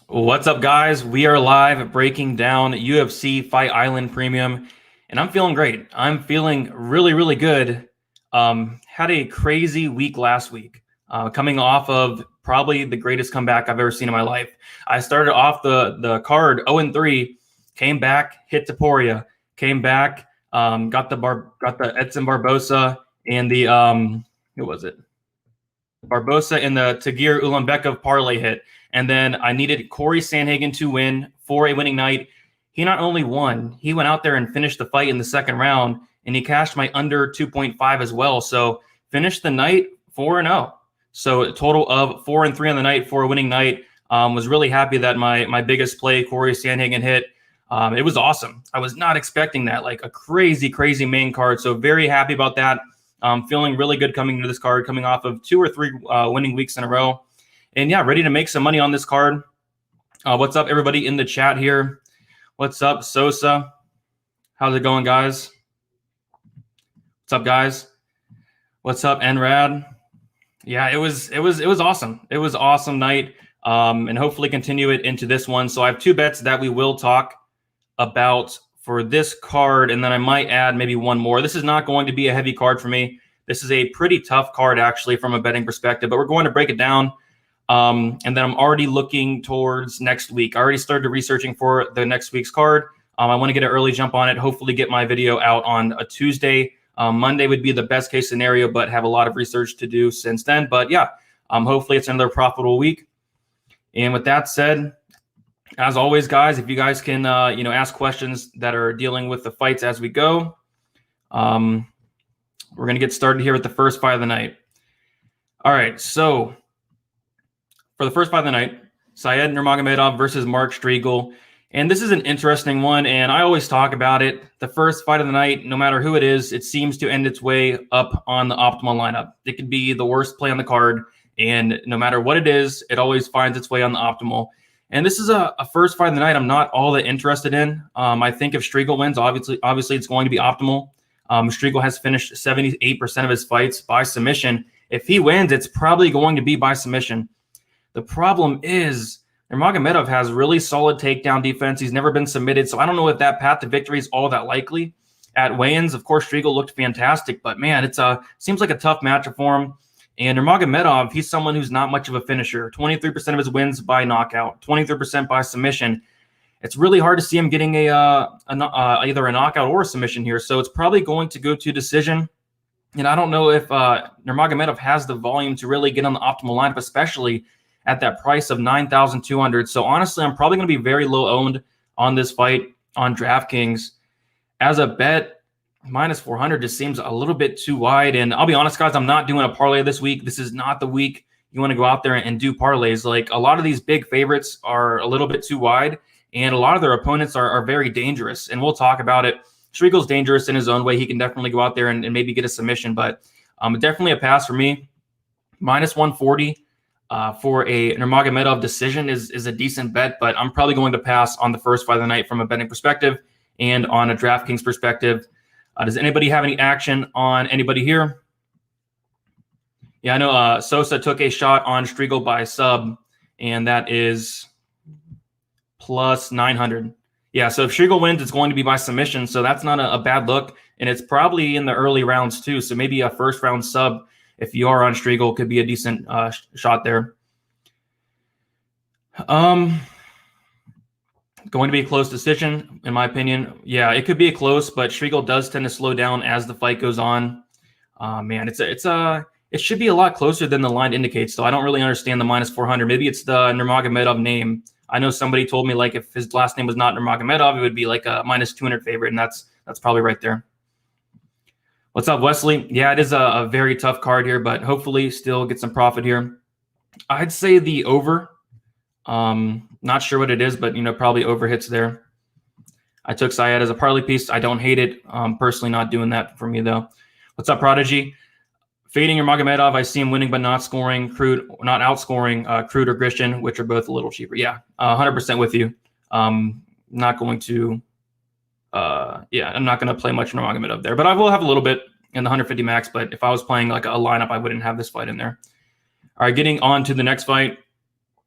What's up, guys? We are live breaking down UFC Fight Island Premium, and I'm feeling great. I'm feeling really, really good. Had a crazy week last week, coming off of probably the greatest comeback I've ever seen in my life. I started off the card 0-3, came back, hit Taporia, came back, got the Edson Barbosa and the who was it? Barbosa and the Tagir Ulanbekov parlay hit. And then I needed Corey Sandhagen to win for a winning night. He not only won, he went out there and finished the fight in the second round, and he cashed my under 2.5 as well. So finished the night 4-0. So a total of 4-3 on the night for a winning night. Was really happy that my biggest play, Corey Sandhagen, hit. It was awesome. I was not expecting that, like a crazy, crazy main card. So very happy about that. Feeling really good coming into this card, coming off of 2 or 3 winning weeks in a row. And yeah, ready to make some money on this card. What's up, everybody in the chat here? What's up, Sosa? How's it going, guys? What's up, guys? What's up, Enrad? Yeah, it was awesome. It was awesome night, and hopefully continue it into this one. So I have 2 bets that we will talk about for this card, and then I might add maybe one more. This is not going to be a heavy card for me. This is a pretty tough card, actually, from a betting perspective, but we're going to break it down. And then I'm already looking towards next week. I already started researching for the next week's card. I want to get an early jump on it, hopefully get my video out on a Tuesday. Monday would be the best case scenario, but have a lot of research to do since then. But yeah, hopefully it's another profitable week. And with that said, as always, guys, if you guys can, ask questions that are dealing with the fights as we go. We're going to get started here with the first fight of the night. All right, so for the first fight of the night, Said Nurmagomedov versus Mark Streegle. And this is an interesting one, and I always talk about it. The first fight of the night, no matter who it is, it seems to end its way up on the optimal lineup. It could be the worst play on the card, and no matter what it is, it always finds its way on the optimal. And this is a first fight of the night I'm not all that interested in. I think if Streegle wins, obviously it's going to be optimal. Streegle has finished 78% of his fights by submission. If he wins, it's probably going to be by submission. The problem is Nurmagomedov has really solid takedown defense. He's never been submitted, so I don't know if that path to victory is all that likely. At weigh-ins, of course, Streegle looked fantastic, but man, it seems like a tough matchup for him. And Nurmagomedov, he's someone who's not much of a finisher. 23% of his wins by knockout, 23% by submission. It's really hard to see him getting either a knockout or a submission here, so it's probably going to go to decision. And I don't know if Nurmagomedov has the volume to really get on the optimal lineup, especially at that price of $9,200. So honestly, I'm probably going to be very low owned on this fight on DraftKings. As a bet, minus 400 just seems a little bit too wide. And I'll be honest, guys, I'm not doing a parlay this week. This is not the week you want to go out there and do parlays. Like, a lot of these big favorites are a little bit too wide, and a lot of their opponents are very dangerous. And we'll talk about it. Streagle's dangerous in his own way. He can definitely go out there and maybe get a submission, but definitely a pass for me. Minus 140. For a Nurmagomedov decision is a decent bet, but I'm probably going to pass on the first fight of the night from a betting perspective and on a DraftKings perspective. Does anybody have any action on anybody here? Yeah, I know Sosa took a shot on Streegle by sub, and that is plus 900. Yeah, so if Streegle wins, it's going to be by submission, so that's not a bad look, and it's probably in the early rounds too, so maybe a first-round sub if you are on Streegle could be a decent shot there. Going to be a close decision, in my opinion. Yeah, it could be a close, but Streegle does tend to slow down as the fight goes on. Man, it should be a lot closer than the line indicates, so I don't really understand the minus 400. Maybe it's the Nurmagomedov name. I know somebody told me, like, if his last name was not Nurmagomedov, it would be like a minus 200 favorite, and that's probably right there. What's up, Wesley? Yeah, it is a very tough card here, but hopefully still get some profit here. I'd say the over. Not sure what it is, but, probably over hits there. I took Syed as a parlay piece. I don't hate it. Personally not doing that for me, though. What's up, Prodigy? Fading Nurmagomedov, I see him winning but not scoring. Crute, not outscoring Crute or Grisham, which are both a little cheaper. Yeah, 100% with you. Not going to... I'm not going to play much Nurmagomedov there, but I will have a little bit in the 150 max. But if I was playing like a lineup, I wouldn't have this fight in there. All right, getting on to the next fight.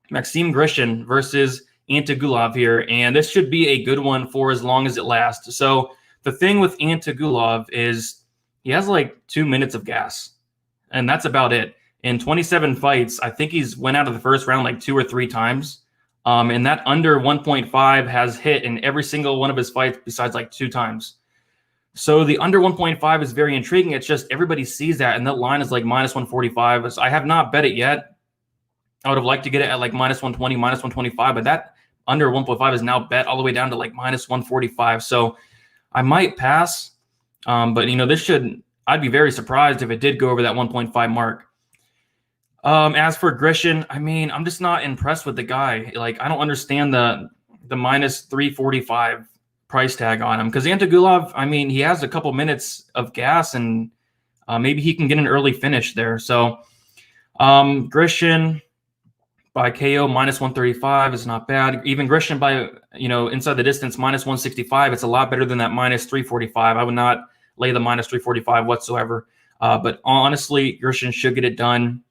Maxime Grisham versus Antagulov here, and this should be a good one for as long as it lasts. So the thing with Antagulov is he has like 2 minutes of gas, and that's about it. In 27 fights, I think he's went out of the first round like 2 or 3 times. And that under 1.5 has hit in every single one of his fights besides like 2 times. So the under 1.5 is very intriguing. It's just everybody sees that, and that line is like minus 145. So I have not bet it yet. I would have liked to get it at like minus 120, minus 125, but that under 1.5 is now bet all the way down to like minus 145. So I might pass. But, I'd be very surprised if it did go over that 1.5 mark. As for Grisham, I mean, I'm just not impressed with the guy. Like, I don't understand the minus 345 price tag on him, because Antagulov, I mean, he has a couple minutes of gas, and maybe he can get an early finish there. So Grisham by KO minus 135 is not bad. Even Grisham by, inside the distance minus 165, it's a lot better than that minus 345. I would not lay the minus 345 whatsoever. But honestly, Grisham should get it done.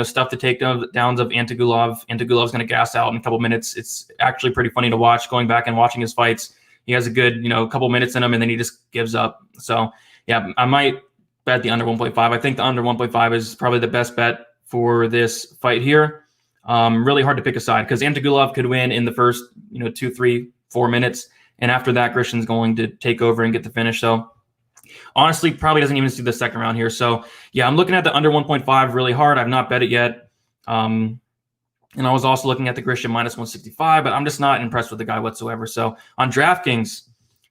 Stuff to take downs of Antagulov. Antagulov's going to gas out in a couple minutes. It's actually pretty funny to watch, going back and watching his fights. He has a good, couple minutes in him, and then he just gives up. So, yeah, I might bet the under 1.5. I think the under 1.5 is probably the best bet for this fight here. Really hard to pick a side, because Antagulov could win in the first, 2, 3, 4 minutes. And after that, Grisham's going to take over and get the finish. So, honestly, probably doesn't even see the second round here. So, yeah, I'm looking at the under 1.5 really hard. I've not bet it yet. And I was also looking at the Grisham minus 165, but I'm just not impressed with the guy whatsoever. So on DraftKings,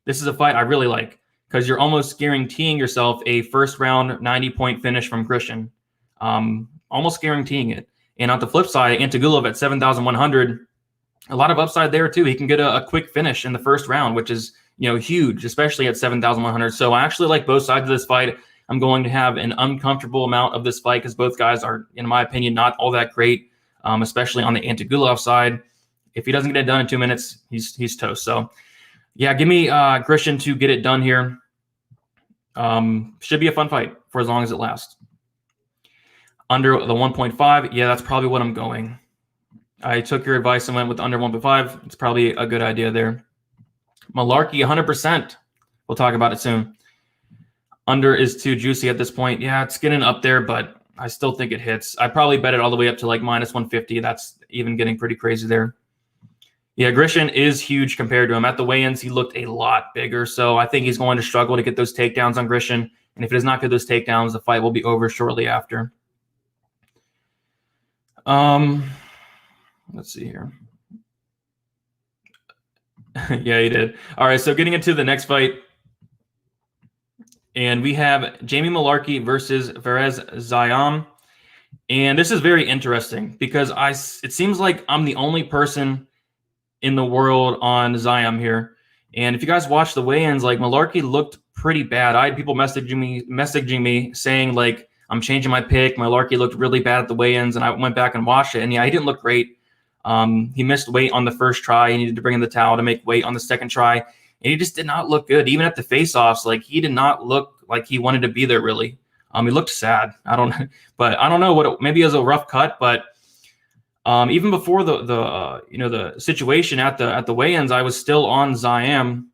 this is a fight I really like, because you're almost guaranteeing yourself a first round 90-point finish from Grisham. Almost guaranteeing it. And on the flip side, Antagulov at 7,100, a lot of upside there too. He can get a quick finish in the first round, which is huge, especially at 7,100. So I actually like both sides of this fight. I'm going to have an uncomfortable amount of this fight, because both guys are, in my opinion, not all that great. Especially on the Antagulov side. If he doesn't get it done in 2 minutes, he's toast. So, yeah, give me Grisham to get it done here. Should be a fun fight for as long as it lasts. Under the 1.5, yeah, that's probably what I'm going. I took your advice and went with under 1.5. It's probably a good idea there. Malarkey, 100%. We'll talk about it soon. Under is too juicy at this point. Yeah, it's getting up there, but I still think it hits. I probably bet it all the way up to like minus 150. That's even getting pretty crazy there. Yeah, Grisham is huge compared to him. At the weigh-ins, he looked a lot bigger. So I think he's going to struggle to get those takedowns on Grisham. And if he does not get those takedowns, the fight will be over shortly after. Let's see here. Yeah, he did. All right, so getting into the next fight. And we have Jamie Malarkey versus Ziam. And this is very interesting, because it seems like I'm the only person in the world on Ziam here. And if you guys watch the weigh-ins, like, Malarkey looked pretty bad. I had people messaging me saying, like, I'm changing my pick. Malarkey looked really bad at the weigh-ins, and I went back and watched it. And yeah, he didn't look great. He missed weight on the first try. He needed to bring in the towel to make weight on the second try. And he just did not look good. Even at the face-offs, like, he did not look like he wanted to be there, really. He looked sad. I don't know maybe it was a rough cut, but even before the situation at the weigh-ins, I was still on Ziam.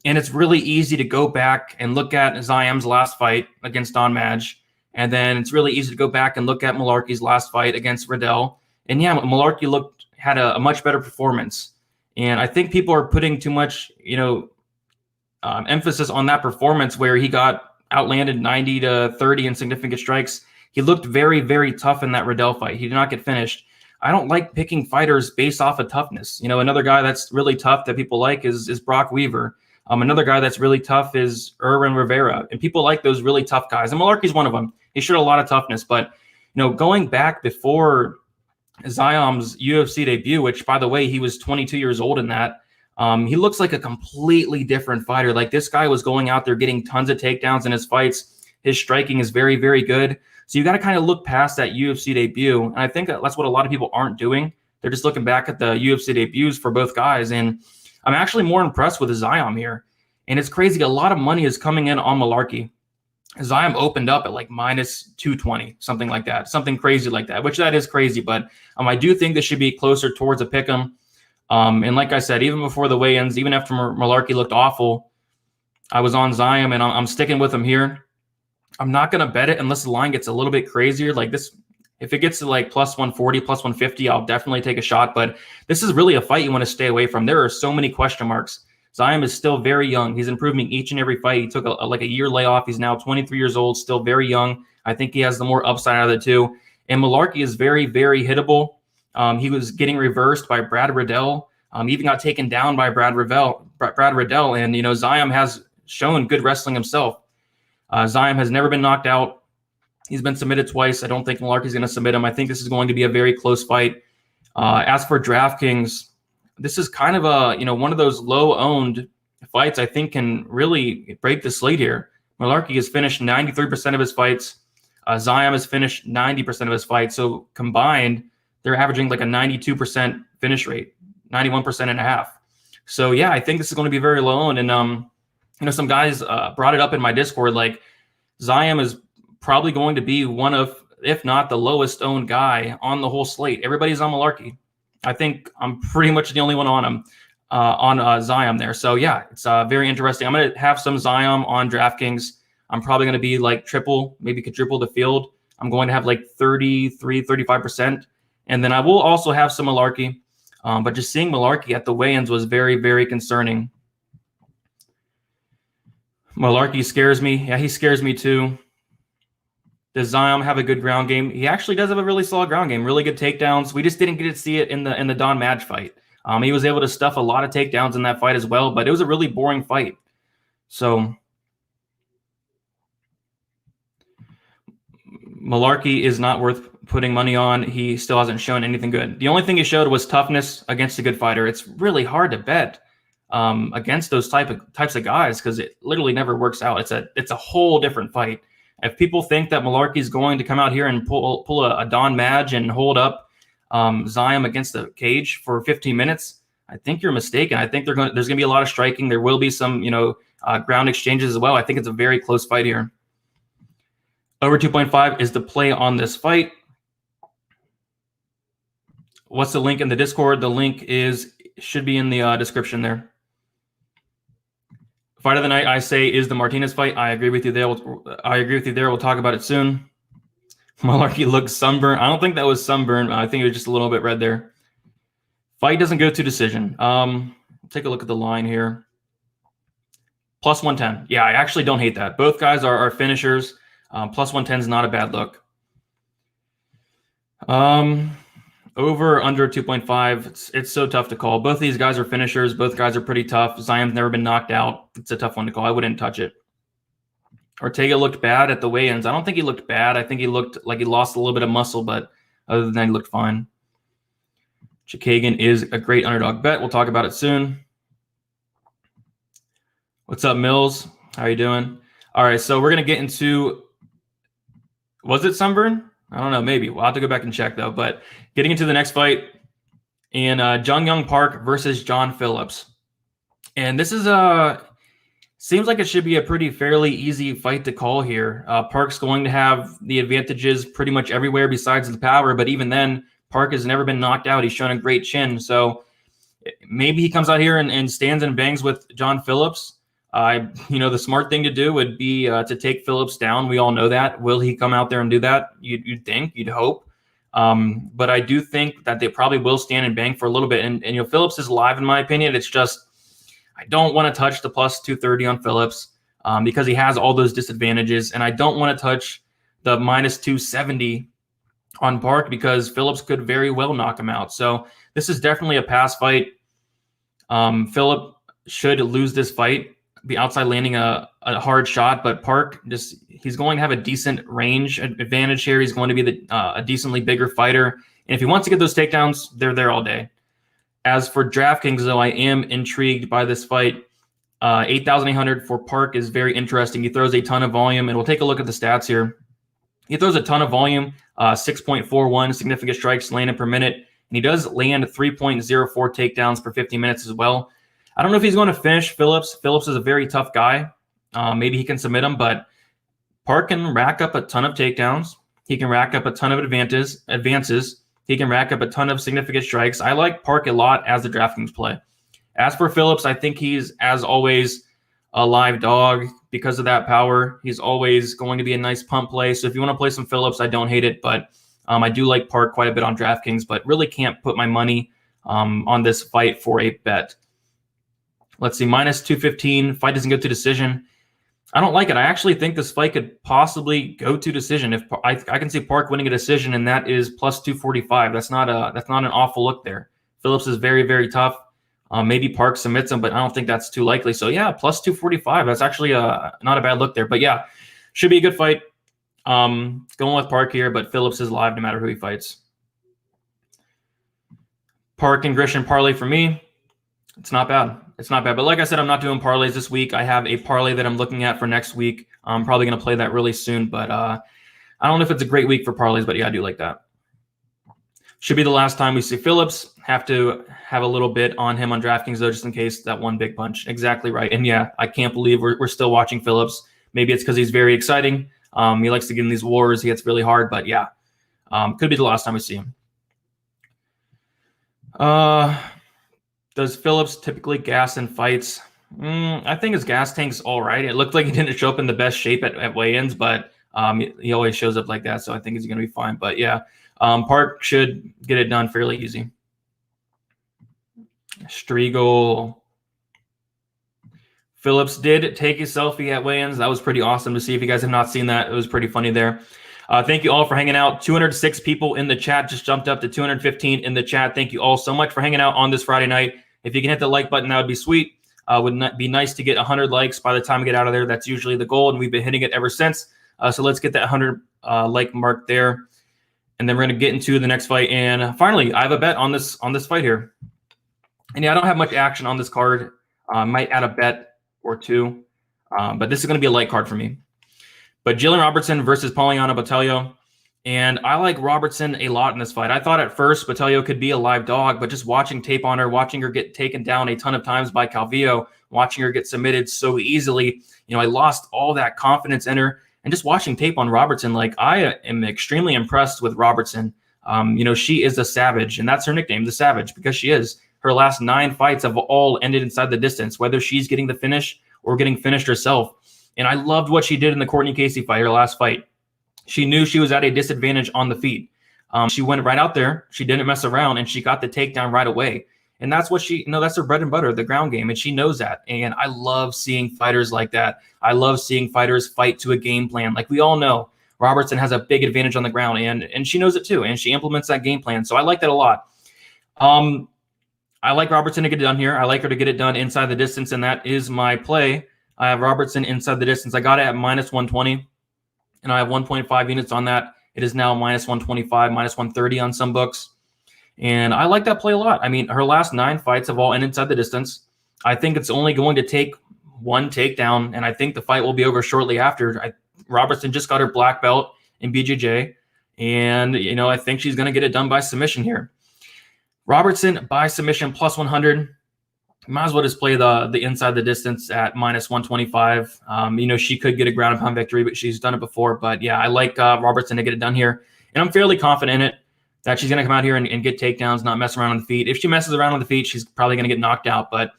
And it's really easy to go back and look at Ziam's last fight against Don Madge. And then it's really easy to go back and look at Malarkey's last fight against Riddell. And yeah, Malarkey had a much better performance. And I think people are putting too much, emphasis on that performance, where he got outlanded 90-30 in significant strikes. He looked very, very tough in that Riddell fight. He did not get finished. I don't like picking fighters based off of toughness. Another guy that's really tough that people like is Brock Weaver. Another guy that's really tough is Erwin Rivera. And people like those really tough guys. And Malarkey's one of them. He showed a lot of toughness. But, going back before Ziam's UFC debut, which, by the way, he was 22 years old in that, he looks like a completely different fighter. Like, this guy was going out there getting tons of takedowns in his fights. His striking is very, very good. So you got to kind of look past that UFC debut. And I think that's what a lot of people aren't doing. They're just looking back at the UFC debuts for both guys. And I'm actually more impressed with Ziam here. And it's crazy. A lot of money is coming in on Malarkey. Ziam opened up at like minus 220, something like that, something crazy like that, which that is crazy. But I do think this should be closer towards a pick'em. And like I said, even before the weigh-ins, even after Malarkey looked awful, I was on Ziam, and I'm sticking with him here. I'm not going to bet it unless the line gets a little bit crazier. Like this, if it gets to like plus 140, plus 150, I'll definitely take a shot. But this is really a fight you want to stay away from. There are so many question marks. Ziam is still very young. He's improving each and every fight. He took like a year layoff. He's now 23 years old, still very young. I think he has the more upside out of the two. And Malarkey is very, very hittable. He was getting reversed by Brad Riddell. He even got taken down by Brad Riddell. And, you know, Ziam has shown good wrestling himself. Ziam has never been knocked out. He's been submitted twice. I don't think Malarkey's going to submit him. I think this is going to be a very close fight. As for DraftKings, this is kind of a, you know, one of those low-owned fights I think can really break the slate here. Malarkey has finished 93% of his fights. Ziam has finished 90% of his fights. So combined, they're averaging like a 92% finish rate, 91% and a half. So yeah, I think this is going to be very low-owned. And you know, some guys brought it up in my Discord, like Ziam is probably going to be one of, if not the lowest owned guy on the whole slate. Everybody's on Malarkey. I think I'm pretty much the only one on him, on Ziam there. So yeah, it's very interesting. I'm going to have some Ziam on DraftKings. I'm probably going to be like triple, maybe quadruple the field. I'm going to have like 33, 35%. And then I will also have some Malarkey. But just seeing Malarkey at the weigh-ins was very, very concerning. Malarkey scares me. Yeah, he scares me too. Does Ziam have a good ground game? He actually does have a really solid ground game, really good takedowns. We just didn't get to see it in the Don Madge fight. He was able to stuff a lot of takedowns in that fight as well, but it was a really boring fight. So Malarkey is not worth putting money on. He still hasn't shown anything good. The only thing he showed was toughness against a good fighter. It's really hard to bet against those types of guys because it literally never works out. It's a whole different fight. If people think that Malarkey is going to come out here and pull a Don Madge and hold up Ziam against the cage for 15 minutes, I think you're mistaken. I think there's going to be a lot of striking. There will be some, ground exchanges as well. I think it's a very close fight here. Over 2.5 is the play on this fight. What's the link in the Discord? The link should be in the description there. Fight of the night, I say, is the Martinez fight. I agree with you there. We'll talk about it soon. Malarkey looks sunburned. I don't think that was sunburn. I think it was just a little bit red there. Fight doesn't go to decision. Take a look at the line here. Plus 110. Yeah, I actually don't hate that. Both guys are finishers. Plus 110 is not a bad look. Over, under 2.5. It's so tough to call. Both these guys are finishers. Both guys are pretty tough. Ziam's never been knocked out. It's a tough one to call. I wouldn't touch it. Ortega looked bad at the weigh-ins. I don't think he looked bad. I think he looked like he lost a little bit of muscle, but other than that, he looked fine. Chookagian is a great underdog bet. We'll talk about it soon. What's up, Mills? How are you doing? All right, so we're going to get into, was it sunburn? I don't know, maybe. We'll have to go back and check, though. But getting into the next fight in Jung Young Park versus John Phillips. And this is seems like it should be a pretty fairly easy fight to call here. Park's going to have the advantages pretty much everywhere besides the power, but even then, Park has never been knocked out. He's shown a great chin. So maybe he comes out here and stands and bangs with John Phillips. The smart thing to do would be to take Phillips down. We all know that. Will he come out there and do that? You'd think, you'd hope. But I do think that they probably will stand and bang for a little bit. And Phillips is live, in my opinion. It's just, I don't want to touch the plus 230 on Phillips because he has all those disadvantages. And I don't want to touch the minus 270 on Park because Phillips could very well knock him out. So this is definitely a pass fight. Phillips should lose this fight. Be outside landing a hard shot, but Park he's going to have a decent range advantage here. He's going to be a decently bigger fighter. And if he wants to get those takedowns, they're there all day. As for DraftKings, though, I am intrigued by this fight. 8,800 for Park is very interesting. He throws a ton of volume, and we'll take a look at the stats here. He throws a ton of volume, 6.41 significant strikes landed per minute, and he does land 3.04 takedowns per 50 minutes as well. I don't know if he's going to finish Phillips. Phillips is a very tough guy. Maybe he can submit him, but Park can rack up a ton of takedowns. He can rack up a ton of advances. He can rack up a ton of significant strikes. I like Park a lot as the DraftKings play. As for Phillips, I think he's, as always, a live dog because of that power. He's always going to be a nice pump play. So if you want to play some Phillips, I don't hate it. But I do like Park quite a bit on DraftKings, but really can't put my money on this fight for a bet. Let's see, minus 215. Fight doesn't go to decision. I don't like it. I actually think this fight could possibly go to decision. If I can see Park winning a decision, and that is plus 245. That's not an awful look there. Phillips is very, very tough. Maybe Park submits him, but I don't think that's too likely. So yeah, plus 245. That's actually not a bad look there. But yeah, should be a good fight. Going with Park here, but Phillips is live no matter who he fights. Park and Grisham parlay for me. It's not bad. It's not bad. But like I said, I'm not doing parlays this week. I have a parlay that I'm looking at for next week. I'm probably going to play that really soon, but I don't know if it's a great week for parlays, but yeah, I do like that. Should be the last time we see Phillips. Have to have a little bit on him on DraftKings, though, just in case that one big punch. Exactly right. And yeah, I can't believe we're still watching Phillips. Maybe it's because he's very exciting. He likes to get in these wars. He hits really hard, but yeah, could be the last time we see him. Does Phillips typically gas in fights? I think his gas tank's all right. It looked like he didn't show up in the best shape at weigh-ins, but he always shows up like that, so I think he's going to be fine. But yeah, Park should get it done fairly easy. Streegle. Phillips did take a selfie at weigh-ins. That was pretty awesome to see. If you guys have not seen that, it was pretty funny there. Thank you all for hanging out. 206 people in the chat, just jumped up to 215 in the chat. Thank you all so much for hanging out on this Friday night. If you can hit the like button, that would be sweet. Would be nice to get 100 likes by the time we get out of there. That's usually the goal, and we've been hitting it ever since. So let's get that 100 like mark there. And then we're going to get into the next fight. And finally, I have a bet on this fight here. And yeah, I don't have much action on this card. Might add a bet or two. But this is going to be a light card for me. But Jillian Robertson versus Poliana Botelho. And I like Robertson a lot in this fight. I thought at first Botelho could be a live dog, but just watching tape on her, watching her get taken down a ton of times by Calvillo, watching her get submitted so easily, I lost all that confidence in her. And just watching tape on Robertson, like, I am extremely impressed with Robertson. She is a savage, and that's her nickname, the Savage, because she is. Her last 9 fights have all ended inside the distance, whether she's getting the finish or getting finished herself. And I loved what she did in the Courtney Casey fight, her last fight. She knew she was at a disadvantage on the feet. She went right out there. She didn't mess around, and she got the takedown right away. And that's what that's her bread and butter, the ground game, and she knows that. And I love seeing fighters like that. I love seeing fighters fight to a game plan. Like, we all know Robertson has a big advantage on the ground, and she knows it too, and she implements that game plan. So I like that a lot. I like Robertson to get it done here. I like her to get it done inside the distance, and that is my play. I have Robertson inside the distance. I got it at minus 120, and I have 1.5 units on that. It is now minus 125, minus 130 on some books. And I like that play a lot. I mean, her last 9 fights have all ended inside the distance. I think it's only going to take one takedown, and I think the fight will be over shortly after. Robertson just got her black belt in BJJ, and, I think she's going to get it done by submission here. Robertson by submission plus 100. Might as well just play the inside the distance at minus 125. She could get a ground and pound victory, but she's done it before. But yeah, I like Robertson to get it done here. And I'm fairly confident in it that she's going to come out here and get takedowns, not mess around on the feet. If she messes around on the feet, she's probably going to get knocked out. But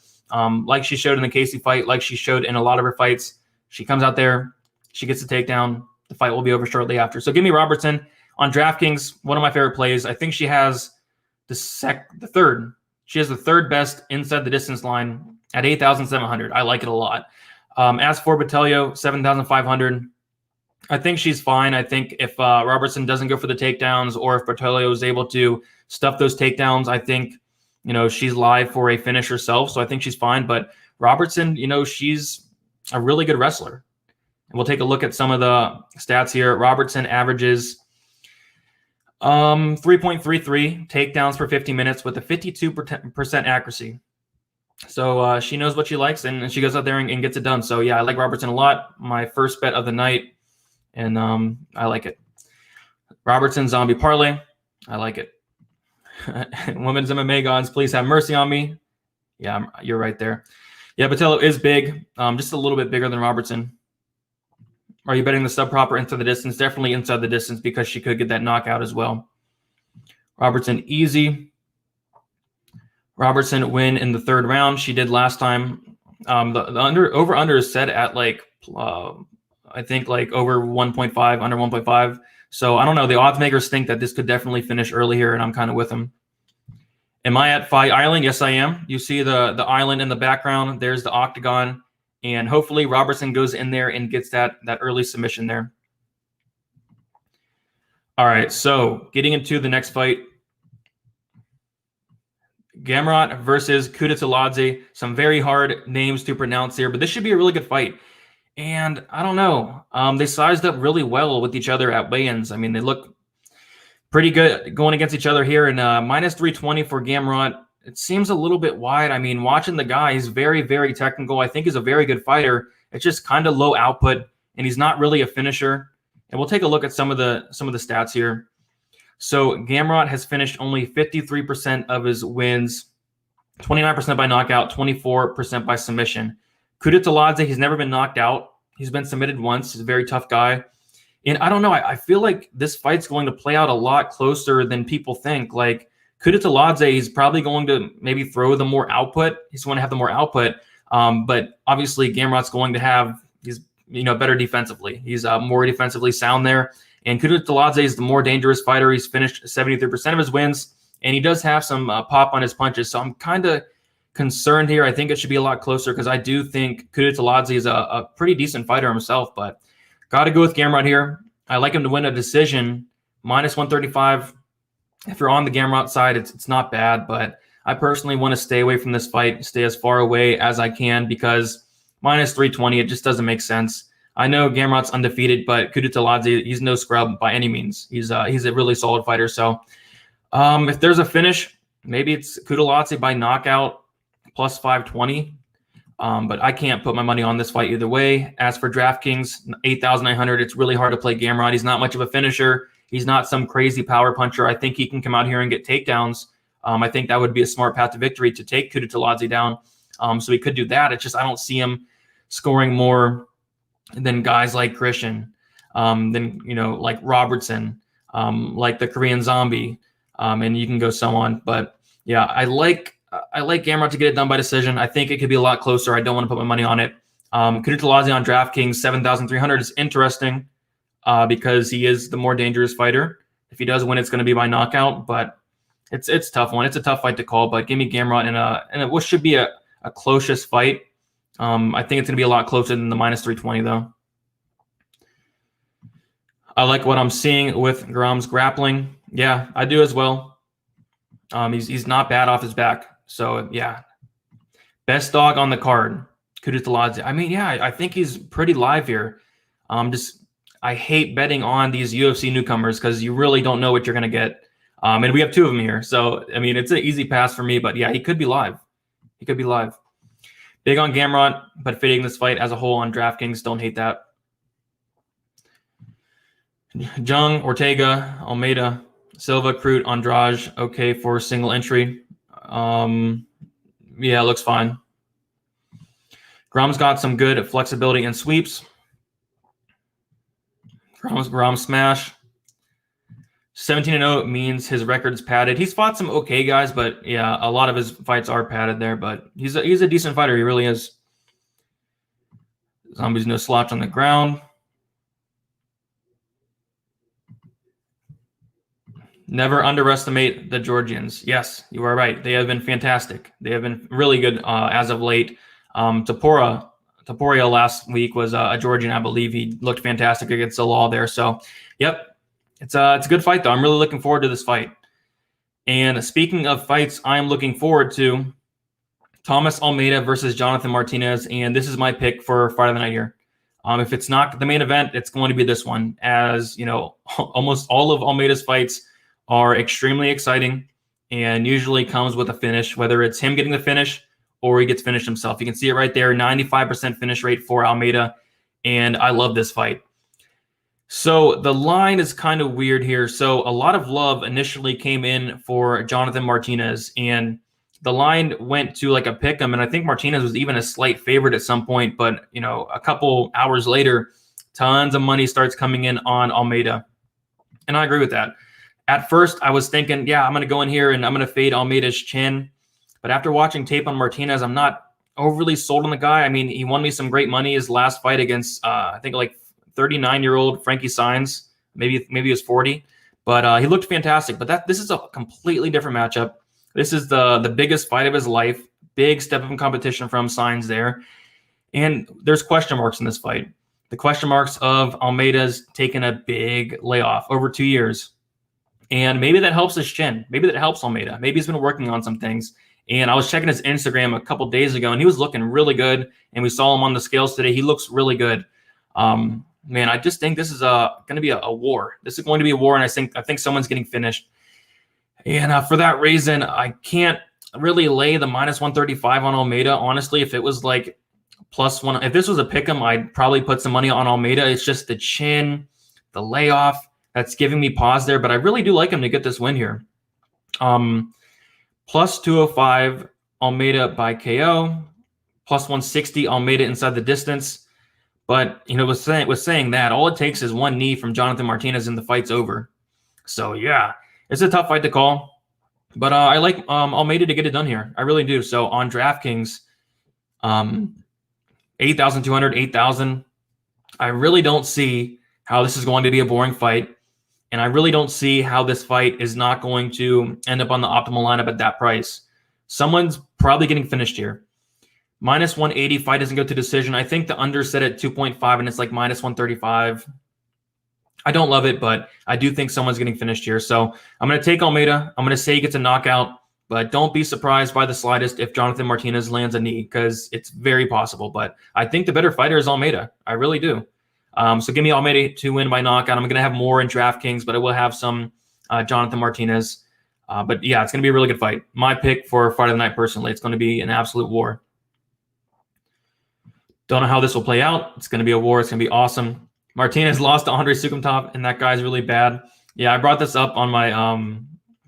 like she showed in the Casey fight, like she showed in a lot of her fights, she comes out there, she gets the takedown. The fight will be over shortly after. So give me Robertson on DraftKings, one of my favorite plays. I think she has the third. She has the third best inside the distance line at 8,700. I like it a lot. As for Botelho, 7,500. I think she's fine. I think if Robertson doesn't go for the takedowns, or if Botelho is able to stuff those takedowns, I think, she's live for a finish herself. So I think she's fine. But Robertson, she's a really good wrestler. And we'll take a look at some of the stats here. Robertson averages 3.33 takedowns per 50 minutes with a 52% accuracy. So she knows what she likes, and she goes out there and gets it done. So yeah, I like Robertson a lot. My first bet of the night, and I like it. Robertson zombie parlay. I like it. Women's MMA gods, please have mercy on me. Yeah, you're right there. Yeah, Botelho is big, just a little bit bigger than Robertson. Are you betting the sub proper into the distance? Definitely inside the distance, because she could get that knockout as well. Robertson easy. Robertson win in the third round. She did last time. The over under is set at like I think like over 1.5, under 1.5. So I don't know. The odds makers think that this could definitely finish early here, and I'm kind of with them. Am I at Fight Island? Yes, I am. You see the island in the background. There's the octagon, and hopefully Robertson goes in there and gets that early submission there. All right, so getting into the next fight. Gamrot versus Kudaverdiev. Some very hard names to pronounce here, but this should be a really good fight. And I don't know. They sized up really well with each other at weigh-ins. I mean, they look pretty good going against each other here. And minus 320 for Gamrot. It seems a little bit wide. I mean, watching the guy, he's very, very technical. I think he's a very good fighter. It's just kind of low output, and he's not really a finisher. And we'll take a look at some of the stats here. So Gamrot has finished only 53% of his wins, 29% by knockout, 24% by submission. Kudaverdiev, he's never been knocked out. He's been submitted once. He's a very tough guy. And I don't know. I feel like this fight's going to play out a lot closer than people think. Like Kudaverdiev, he's probably going to maybe throw the more output. He's going to have the more output. But obviously Gamrot's going to have, he's better defensively. He's more defensively sound there. And Kudaverdiev is the more dangerous fighter. He's finished 73% of his wins, and he does have some pop on his punches. So I'm kind of concerned here. I think it should be a lot closer because I do think Kudaverdiev is a pretty decent fighter himself, but got to go with Gamrot here. I like him to win a decision. Minus 135. If you're on the Gamrot side, it's not bad, but I personally want to stay away from this fight, stay as far away as I can because minus 320, it just doesn't make sense. I know Gamrot's undefeated, but Kudaverdiev, he's no scrub by any means. He's a really solid fighter. So if there's a finish, maybe it's Kudaverdiev by knockout plus 520. But I can't put my money on this fight either way. As for DraftKings, 8,900, it's really hard to play Gamrot. He's not much of a finisher. He's not some crazy power puncher. I think he can come out here and get takedowns. I think that would be a smart path to victory to take Kudaverdiev down. So he could do that. It's just I don't see him scoring more than guys like Grisham, than like Robertson, like the Korean Zombie, and you can go so on. But yeah, I like Gamrot to get it done by decision. I think it could be a lot closer. I don't want to put my money on it. Kudaverdiev on DraftKings 7,300 is interesting because he is the more dangerous fighter. If he does win, it's going to be by knockout, but it's a tough one. It's a tough fight to call. But give me Gamrot in what should be a closest fight. I think it's going to be a lot closer than the minus 320, though. I like what I'm seeing with Graham's grappling. Yeah, I do as well. He's not bad off his back. So, yeah. Best dog on the card, Kudaverdiev. I mean, yeah, I think he's pretty live here. I hate betting on these UFC newcomers because you really don't know what you're going to get. And we have two of them here. So, I mean, it's an easy pass for me. But, yeah, he could be live. He could be live. Big on Gamrot, but fitting this fight as a whole on DraftKings. Don't hate that. Jung, Ortega, Almeida, Silva, Crute, Andrade. Okay for single entry. Yeah, looks fine. Graham's got some good flexibility and sweeps. Graham's smash. 17-0 means his record's padded. He's fought some okay guys, but yeah, a lot of his fights are padded there. But he's a decent fighter. He really is. Zombie's no slouch on the ground. Never underestimate the Georgians. Yes, you are right. They have been fantastic. They have been really good as of late. Topuria last week was a Georgian, I believe. He looked fantastic against the law there. So, yep. It's a good fight, though. I'm really looking forward to this fight. And speaking of fights I'm looking forward to, Thomas Almeida versus Jonathan Martinez. And this is my pick for Fight of the Night here. If it's not the main event, it's going to be this one. As, almost all of Almeida's fights are extremely exciting and usually comes with a finish, whether it's him getting the finish or he gets finished himself. You can see it right there, 95% finish rate for Almeida. And I love this fight. So the line is kind of weird here. So a lot of love initially came in for Jonathan Martinez, and the line went to like a pick 'em, and I think Martinez was even a slight favorite at some point. But, a couple hours later, tons of money starts coming in on Almeida. And I agree with that. At first, I was thinking, yeah, I'm going to go in here and I'm going to fade Almeida's chin. But after watching tape on Martinez, I'm not overly sold on the guy. I mean, he won me some great money his last fight against, I think, like 39-year-old Frankie Saenz. Maybe he was 40. But he looked fantastic. But this is a completely different matchup. This is the biggest fight of his life. Big step up in competition from Saenz there. And there's question marks in this fight. The question marks of Almeida's taken a big layoff over 2 years. And maybe that helps his chin. Maybe that helps Almeida. Maybe he's been working on some things. And I was checking his Instagram a couple days ago, and he was looking really good. And we saw him on the scales today. He looks really good. Man, I just think this is going to be a war. This is going to be a war, and I think someone's getting finished. And for that reason, I can't really lay the -135 on Almeida. Honestly, if it was like +1, if this was a pick'em, I'd probably put some money on Almeida. It's just the chin, the layoff that's giving me pause there. But I really do like him to get this win here. +205 Almeida by KO, +160 Almeida inside the distance. But with saying that, all it takes is one knee from Jonathan Martinez and the fight's over. So yeah, it's a tough fight to call. But I like Almeida to get it done here. I really do. So on DraftKings, 8,200, 8,000. I really don't see how this is going to be a boring fight. And I really don't see how this fight is not going to end up on the optimal lineup at that price. Someone's probably getting finished here. -180, fight doesn't go to decision. I think the under set at 2.5, and it's like -135. I don't love it, but I do think someone's getting finished here. So I'm going to take Almeida. I'm going to say he gets a knockout, but don't be surprised by the slightest if Jonathan Martinez lands a knee, because it's very possible. But I think the better fighter is Almeida. I really do. So give me Almeida to win by knockout. I'm going to have more in DraftKings, but I will have some Jonathan Martinez. But yeah, it's going to be a really good fight. My pick for fight of the night, personally. It's going to be an absolute war. Don't know how this will play out. It's going to be a war. It's going to be awesome. Martinez lost to Andrei Sukumtov, and that guy's really bad. Yeah, I brought this up on my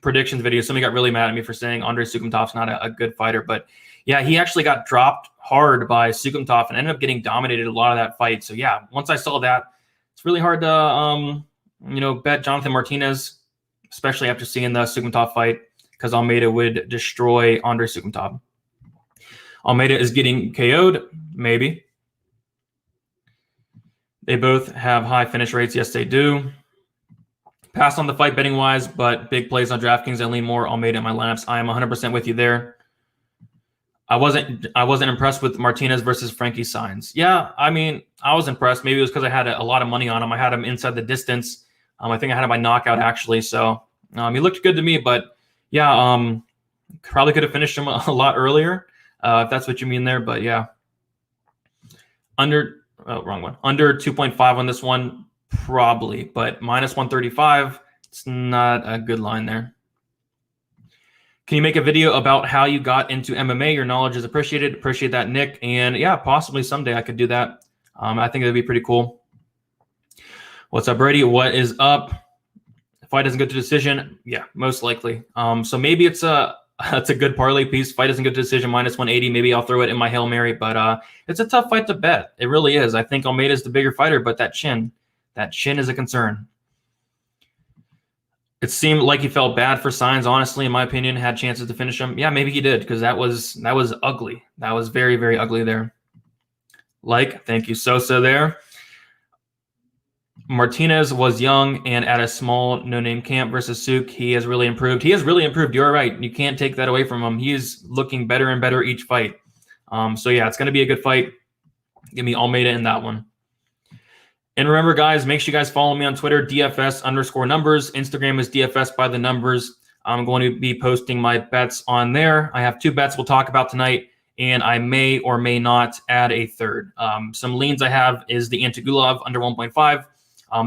predictions video. Somebody got really mad at me for saying Andrei Sukumtov's not a good fighter. But yeah, he actually got dropped hard by Sukumtov and ended up getting dominated a lot of that fight. So yeah, once I saw that, it's really hard to bet Jonathan Martinez, especially after seeing the Sukumtov fight, because Almeida would destroy Andrei Sukumtov. Almeida is getting KO'd, maybe. They both have high finish rates. Yes, they do. Pass on the fight betting wise, but big plays on DraftKings. I lean more Almeida in my lineups. I am 100% with you there. I wasn't impressed with Martinez versus Frankie Saenz. Yeah, I mean, I was impressed. Maybe it was because I had a lot of money on him. I had him inside the distance. I think I had him by knockout, actually. So he looked good to me. But yeah, probably could have finished him a lot earlier, if that's what you mean there. But yeah, wrong one. Under 2.5 on this one, probably. But -135, it's not a good line there. Can you make a video about how you got into MMA? Your knowledge is appreciated. Appreciate that, Nick. And yeah, possibly someday I could do that. I think that'd be pretty cool. What's up, Brady? What is up? Fight doesn't go to decision. Yeah, most likely. So maybe it's a good parlay piece. Fight doesn't go to decision, -180. Maybe I'll throw it in my Hail Mary. But it's a tough fight to bet. It really is. I think Almeida's the bigger fighter, but that chin is a concern. It seemed like he felt bad for Saenz, honestly, in my opinion, had chances to finish him. Yeah, maybe he did, because that was ugly. That was very, very ugly there. Thank you, Sosa there. Martinez was young and at a small no-name camp versus Suk. He has really improved. You're right. You can't take that away from him. He is looking better and better each fight. So yeah, it's going to be a good fight. Give me Almeida in that one. And remember, guys, make sure you guys follow me on Twitter, DFS_numbers. Instagram is DFS by the numbers. I'm going to be posting my bets on there. I have 2 bets we'll talk about tonight, and I may or may not add a third. Some leans I have is the Antagulov under 1.5.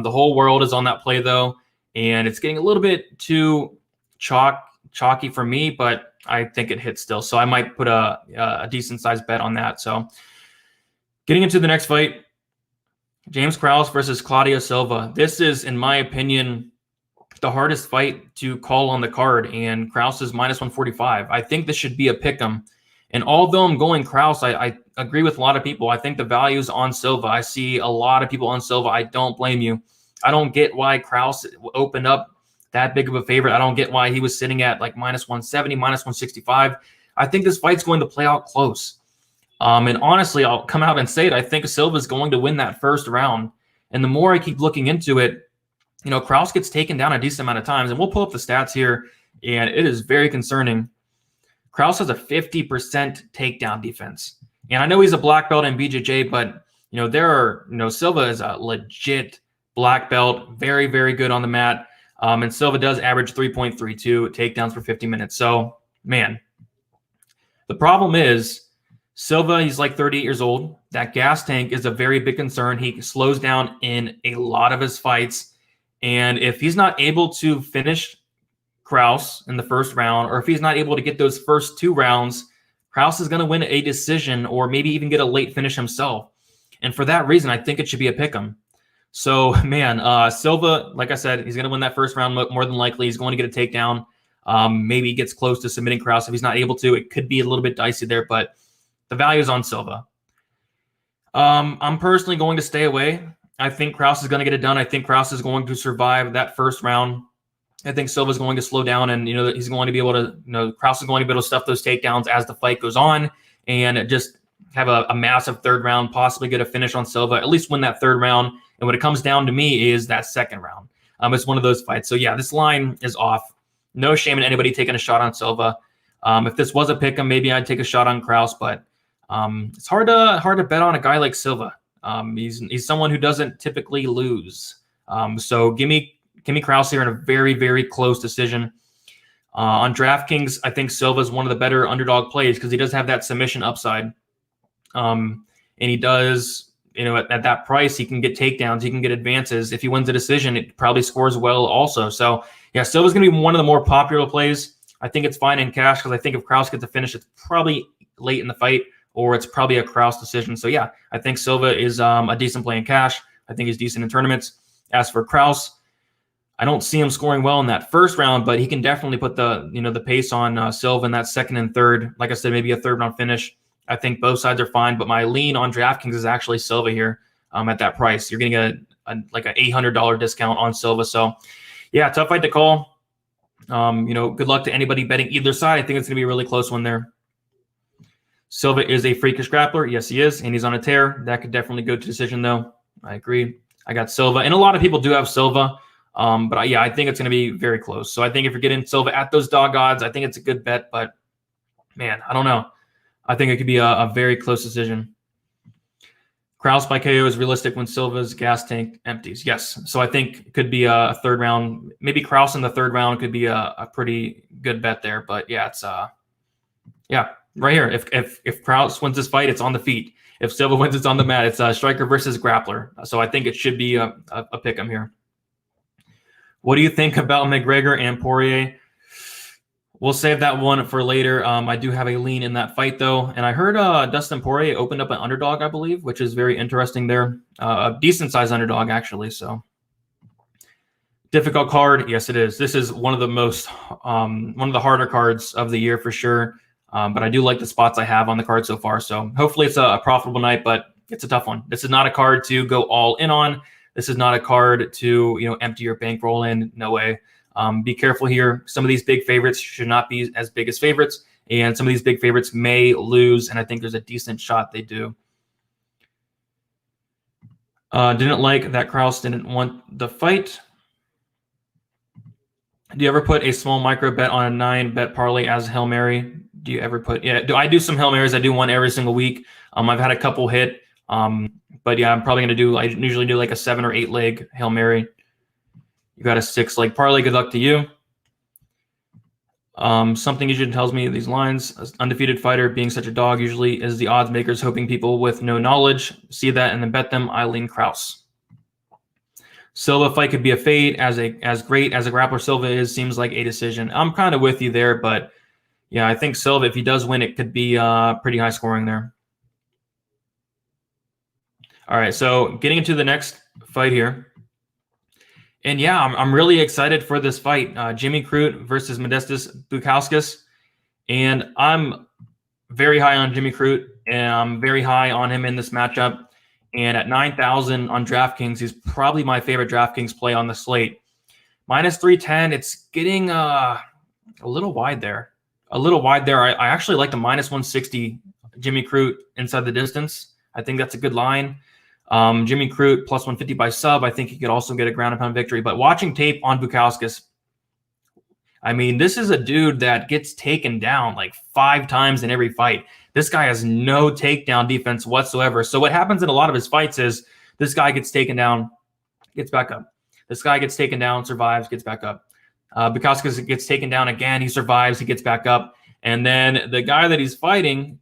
The whole world is on that play, though, and it's getting a little bit too chalky for me, but I think it hits still. So I might put a decent-sized bet on that. So getting into the next fight, James Krause versus Claudio Silva. This is, in my opinion, the hardest fight to call on the card, and Krause is -145. I think this should be a pick'em. And although I'm going Krause, I agree with a lot of people. I think the value's on Silva. I see a lot of people on Silva. I don't blame you. I don't get why Krause opened up that big of a favorite. I don't get why he was sitting at like minus 170, minus 165. I think this fight's going to play out close. And honestly, I'll come out and say it. I think Silva is going to win that first round. And the more I keep looking into it, Krause gets taken down a decent amount of times. And we'll pull up the stats here, and it is very concerning. Krause has a 50% takedown defense. And I know he's a black belt in BJJ, but, Silva is a legit black belt, very, very good on the mat. And Silva does average 3.32 takedowns for 50 minutes. So, man, the problem is Silva, he's like 38 years old. That gas tank is a very big concern. He slows down in a lot of his fights. And if he's not able to finish Krause in the first round, or if he's not able to get those first 2 rounds, Krause is going to win a decision or maybe even get a late finish himself. And for that reason, I think it should be a pick'em. So, man, Silva, like I said, he's going to win that first round more than likely. He's going to get a takedown. Maybe he gets close to submitting Krause. If he's not able to, it could be a little bit dicey there, but the value is on Silva. I'm personally going to stay away. I think Krause is going to get it done. I think Krause is going to survive that first round. I think Silva is going to slow down, and he's going to be able to, Krause is going to be able to stuff those takedowns as the fight goes on, and just have a massive third round, possibly get a finish on Silva, at least win that third round. And what it comes down to me is that second round. It's one of those fights. So yeah, this line is off. No shame in anybody taking a shot on Silva. If this was a pick'em, maybe I'd take a shot on Krause, but it's hard to bet on a guy like Silva. He's someone who doesn't typically lose. So give me Krause here in a very, very close decision. On DraftKings, I think Silva is one of the better underdog plays because he does have that submission upside. And he does, at that price, he can get takedowns, he can get advances. If he wins a decision, it probably scores well also. So yeah, Silva's going to be one of the more popular plays. I think it's fine in cash because I think if Krause gets a finish, it's probably late in the fight, or it's probably a Krause decision. So yeah, I think Silva is a decent play in cash. I think he's decent in tournaments. As for Krause, I don't see him scoring well in that first round, but he can definitely put the pace on Silva in that second and third. Like I said, maybe a third round finish. I think both sides are fine, but my lean on DraftKings is actually Silva here at that price. You're getting like an $800 discount on Silva. So yeah, tough fight to call. Good luck to anybody betting either side. I think it's going to be a really close one there. Silva is a freakish grappler. Yes, he is. And he's on a tear. That could definitely go to decision, though. I agree. I got Silva. And a lot of people do have Silva. But I think it's going to be very close. So I think if you're getting Silva at those dog odds, I think it's a good bet. But, man, I don't know. I think it could be a very close decision. Krause by KO is realistic when Silva's gas tank empties. Yes. So I think it could be a third round. Maybe Krause in the third round could be a pretty good bet there. But, yeah, it's right here. If Krause wins this fight, it's on the feet. If Silva wins, it's on the mat. It's a striker versus grappler. So I think it should be a pick'em here. What do you think about McGregor and Poirier? We'll save that one for later. I do have a lean in that fight, though. And I heard Dustin Poirier opened up an underdog, I believe, which is very interesting there. A decent-sized underdog, actually. So difficult card. Yes, it is. This is one of the one of the harder cards of the year for sure. But I do like the spots I have on the card so far. So hopefully it's a profitable night, but it's a tough one. This is not a card to go all in on. This is not a card to, empty your bankroll in. No way. Be careful here. Some of these big favorites should not be as big as favorites, and some of these big favorites may lose, and I think there's a decent shot they do. Didn't like that Krause didn't want the fight. Do you ever put a small micro bet on a 9-bet parlay as Hail Mary? Do you ever put? Yeah, I do some Hail Marys. I do one every single week. I've had a couple hit. But yeah, I'm probably going to do, I usually do like a 7 or 8 leg Hail Mary. You got a 6 leg parlay. Good luck to you. Something usually tells me these lines, an undefeated fighter being such a dog usually is the odds makers hoping people with no knowledge see that and then bet them. I lean Krause. Silva fight could be a fade. As great as a grappler Silva is, seems like a decision. I'm kind of with you there, but yeah, I think Silva, if he does win, it could be pretty high scoring there. All right, so getting into the next fight here. And yeah, I'm really excited for this fight. Jimmy Crute versus Modestas Bukauskas. And I'm very high on Jimmy Crute, and I'm very high on him in this matchup. And at 9,000 on DraftKings, he's probably my favorite DraftKings play on the slate. Minus 310. It's getting a little wide there. I actually like the minus 160 Jimmy Crute inside the distance. I think that's a good line. Jimmy Crute plus 150 by sub. I think he could also get a ground and pound victory. But watching tape on Bukauskas, I mean, this is a dude that gets taken down like 5 times in every fight. This guy has no takedown defense whatsoever. So what happens in a lot of his fights is this guy gets taken down, gets back up. This guy gets taken down, survives, gets back up. Bukauskas gets taken down again. He survives. He gets back up. And then the guy that he's fighting,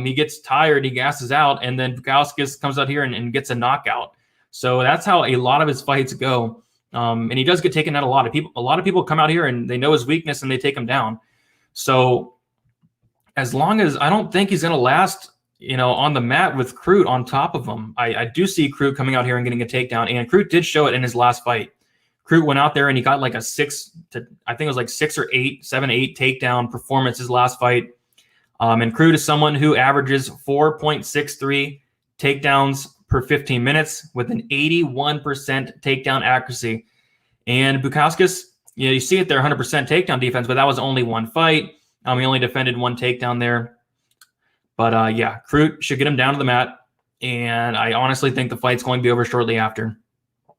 he gets tired. He gasses out. And then Bukauskas comes out here and gets a knockout. So that's how a lot of his fights go. And he does get taken out a lot of people. A lot of people come out here and they know his weakness and they take him down. So as long as I don't think he's going to last, on the mat with Crute on top of him, I do see Crute coming out here and getting a takedown. And Crute did show it in his last fight. Crute went out there and he got like a 6 or 8 takedown performance his last fight. And Crute is someone who averages 4.63 takedowns per 15 minutes with an 81% takedown accuracy. And Bukauskas, you see it there, 100% takedown defense, but that was only one fight. He only defended one takedown there. But Crute should get him down to the mat. And I honestly think the fight's going to be over shortly after.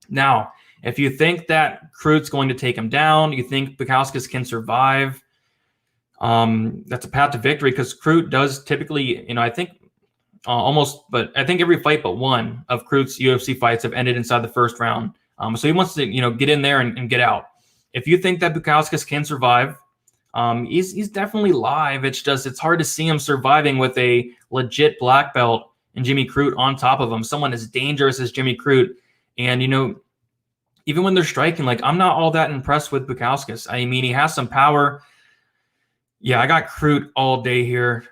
Now, if you think that Crute's going to take him down, you think Bukauskas can survive, that's a path to victory because Crute does typically, I think I think every fight but one of Crute's UFC fights have ended inside the first round. So he wants to, get in there and get out. If you think that Bukauskas can survive, he's definitely live. It's hard to see him surviving with a legit black belt and Jimmy Crute on top of him, someone as dangerous as Jimmy Crute. And, even when they're striking, like I'm not all that impressed with Bukauskas. I mean, he has some power. Yeah, I got Crute all day here.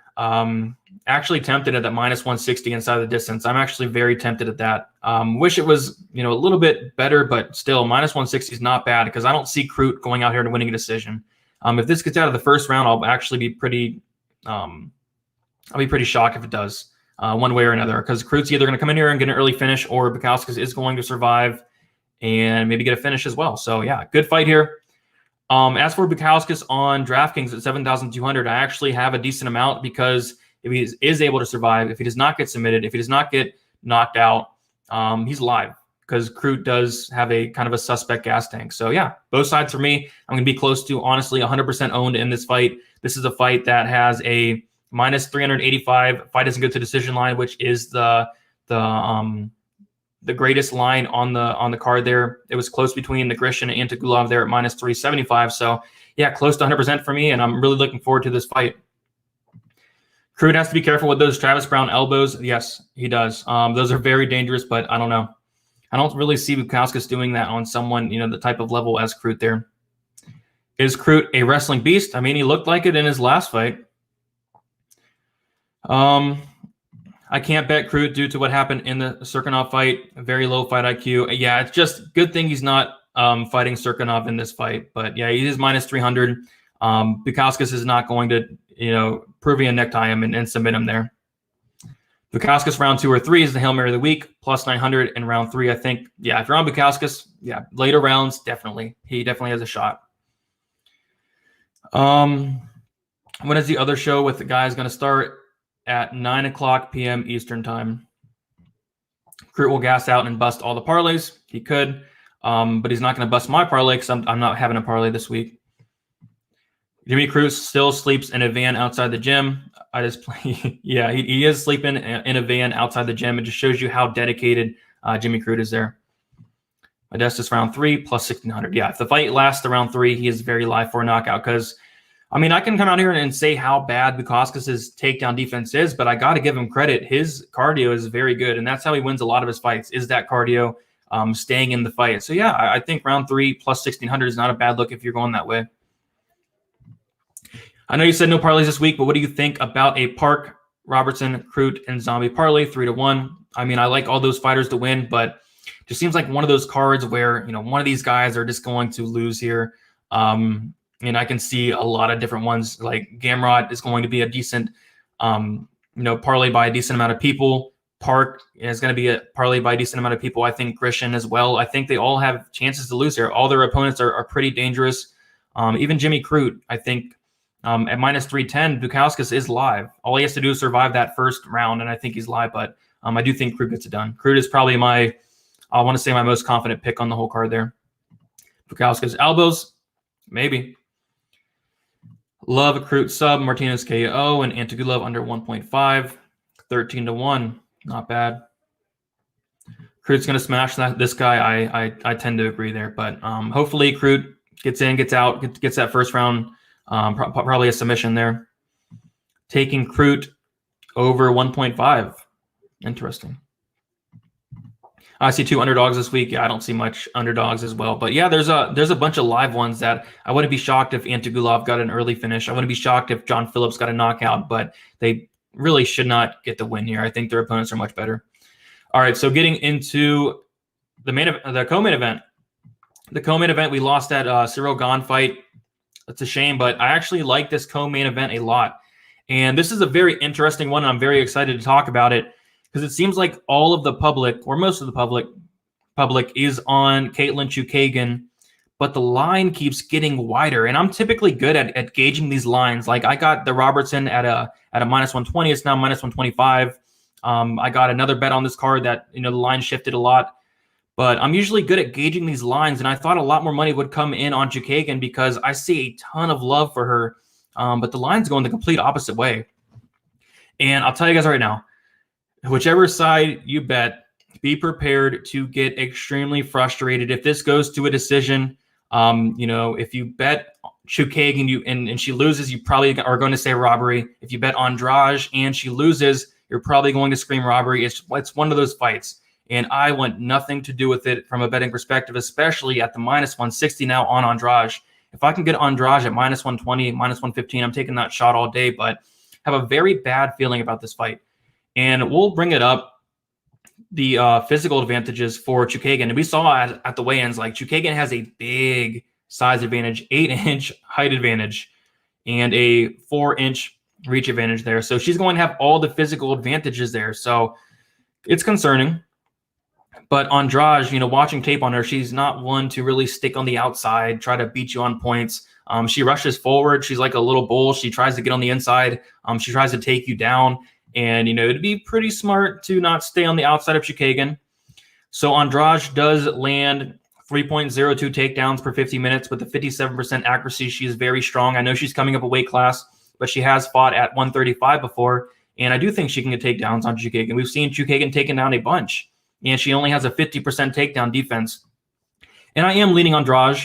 Actually tempted at that minus 160 inside the distance. I'm actually very tempted at that. Wish it was, a little bit better, but still minus 160 is not bad because I don't see Crute going out here and winning a decision. If this gets out of the first round, I'll actually be pretty shocked if it does one way or another because Crute's either going to come in here and get an early finish or Bukauskas is going to survive and maybe get a finish as well. So yeah, good fight here. As for Bukauskas on DraftKings at 7,200, I actually have a decent amount because if he is able to survive, if he does not get submitted, if he does not get knocked out, he's live because Crute does have a kind of a suspect gas tank. So yeah, both sides for me, I'm going to be close to honestly 100% owned in this fight. This is a fight that has a minus 385 fight doesn't go to decision line, which is the greatest line on the card there. It was close between the Grisham and Antagulov there at minus 375. So yeah, close to 100% for me, and I'm really looking forward to this fight. Crute has to be careful with those Travis Brown elbows. Yes, he does. Those are very dangerous, but I don't know. I don't really see Bukauskas doing that on someone, the type of level as Crute there. Is Crute a wrestling beast? I mean, he looked like it in his last fight. I can't bet Crute due to what happened in the Cirkunov fight. Very low fight IQ. Yeah, it's just good thing he's not fighting Cirkunov in this fight. But yeah, he is minus 300. Bukauskas is not going to, Peruvian necktie him and submit him there. Bukauskas round 2 or 3 is the Hail Mary of the week, plus 900 in round 3. I think, yeah, if you're on Bukauskas, yeah, later rounds, definitely. He definitely has a shot. When is the other show with the guys going to start? At 9:00 p.m. Eastern time. Crute will gas out and bust all the parlays. He could, but he's not going to bust my parlay because I'm not having a parlay this week. Jimmy Crute still sleeps in a van outside the gym. Yeah, he is sleeping in a van outside the gym. It just shows you how dedicated Jimmy Crute is there. Modestus round 3 plus 1,600. Yeah, if the fight lasts to round 3, he is very live for a knockout because I mean, I can come out here and say how bad Bukauskas' takedown defense is, but I got to give him credit. His cardio is very good, and that's how he wins a lot of his fights, is that cardio, staying in the fight. So, yeah, I think round 3 plus 1,600 is not a bad look if you're going that way. I know you said no parlays this week, but what do you think about a Park, Robertson, Crute, and Zombie parlay 3-1? I mean, I like all those fighters to win, but it just seems like one of those cards where, one of these guys are just going to lose here. And I can see a lot of different ones. Like Gamrot is going to be a decent, parlay by a decent amount of people. Park is going to be parlayed by a decent amount of people. I think Grisham as well. I think they all have chances to lose here. All their opponents are pretty dangerous. Even Jimmy Crute, I think at minus 310, Bukauskas is live. All he has to do is survive that first round, and I think he's live. But I do think Crute gets it done. Crute is probably my most confident pick on the whole card there. Bukauskas elbows, maybe. Love a Crute sub, Martinez KO, and Antagulov under 1.5, 13-1. Not bad. Crute's going to smash this guy. I tend to agree there, but hopefully Crute gets in, gets out, gets that first round. Probably a submission there. Taking Crute over 1.5. Interesting. I see 2 underdogs this week. Yeah, I don't see much underdogs as well. But yeah, there's a bunch of live ones that I wouldn't be shocked if Antagulov got an early finish. I wouldn't be shocked if John Phillips got a knockout, but they really should not get the win here. I think their opponents are much better. All right, so getting into the co-main event. The co-main event, we lost that Cyril Gane fight. It's a shame, but I actually like this co-main event a lot. And this is a very interesting one. And I'm very excited to talk about it because it seems like all of the public, or most of the public is on Katlyn Chookagian, but the line keeps getting wider. And I'm typically good at gauging these lines. Like I got the Robertson at a minus 120. It's now minus 125. I got another bet on this card that, the line shifted a lot. But I'm usually good at gauging these lines, and I thought a lot more money would come in on Chookagian because I see a ton of love for her, but the line's going the complete opposite way. And I'll tell you guys right now, whichever side you bet, be prepared to get extremely frustrated. If this goes to a decision, if you bet Chookagian and she loses, you probably are going to say robbery. If you bet Andrade and she loses, you're probably going to scream robbery. It's one of those fights. And I want nothing to do with it from a betting perspective, especially at the minus 160 now on Andrade. If I can get Andrade at minus 120, minus 115, I'm taking that shot all day, but have a very bad feeling about this fight. And we'll bring it up, the physical advantages for Chookagian. And we saw at the weigh-ins, like Chookagian has a big size advantage, 8-inch height advantage, and a 4-inch reach advantage there. So she's going to have all the physical advantages there. So it's concerning. But Andrade, watching tape on her, she's not one to really stick on the outside, try to beat you on points. She rushes forward. She's like a little bull. She tries to get on the inside. She tries to take you down. And, it'd be pretty smart to not stay on the outside of Chookagian. So Andrade does land 3.02 takedowns per 50 minutes with a 57% accuracy. She is very strong. I know she's coming up a weight class, but she has fought at 135 before. And I do think she can get takedowns on Chookagian. We've seen Chookagian taken down a bunch. And she only has a 50% takedown defense. And I am leaning Andrade,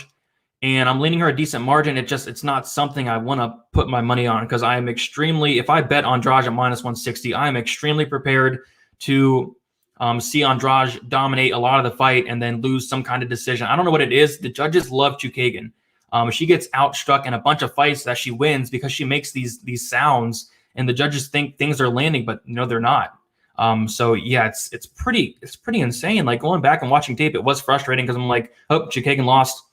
and I'm leaning her a decent margin. It's not something I want to put my money on because I am if I bet Andrade at minus 160, I am extremely prepared to see Andrade dominate a lot of the fight and then lose some kind of decision. I don't know what it is. The judges love Chookagian. She gets outstruck in a bunch of fights that she wins because she makes these sounds, and the judges think things are landing, but they're not. So yeah, it's pretty insane. Like going back and watching tape, it was frustrating because I'm like, oh, Chookagian lost.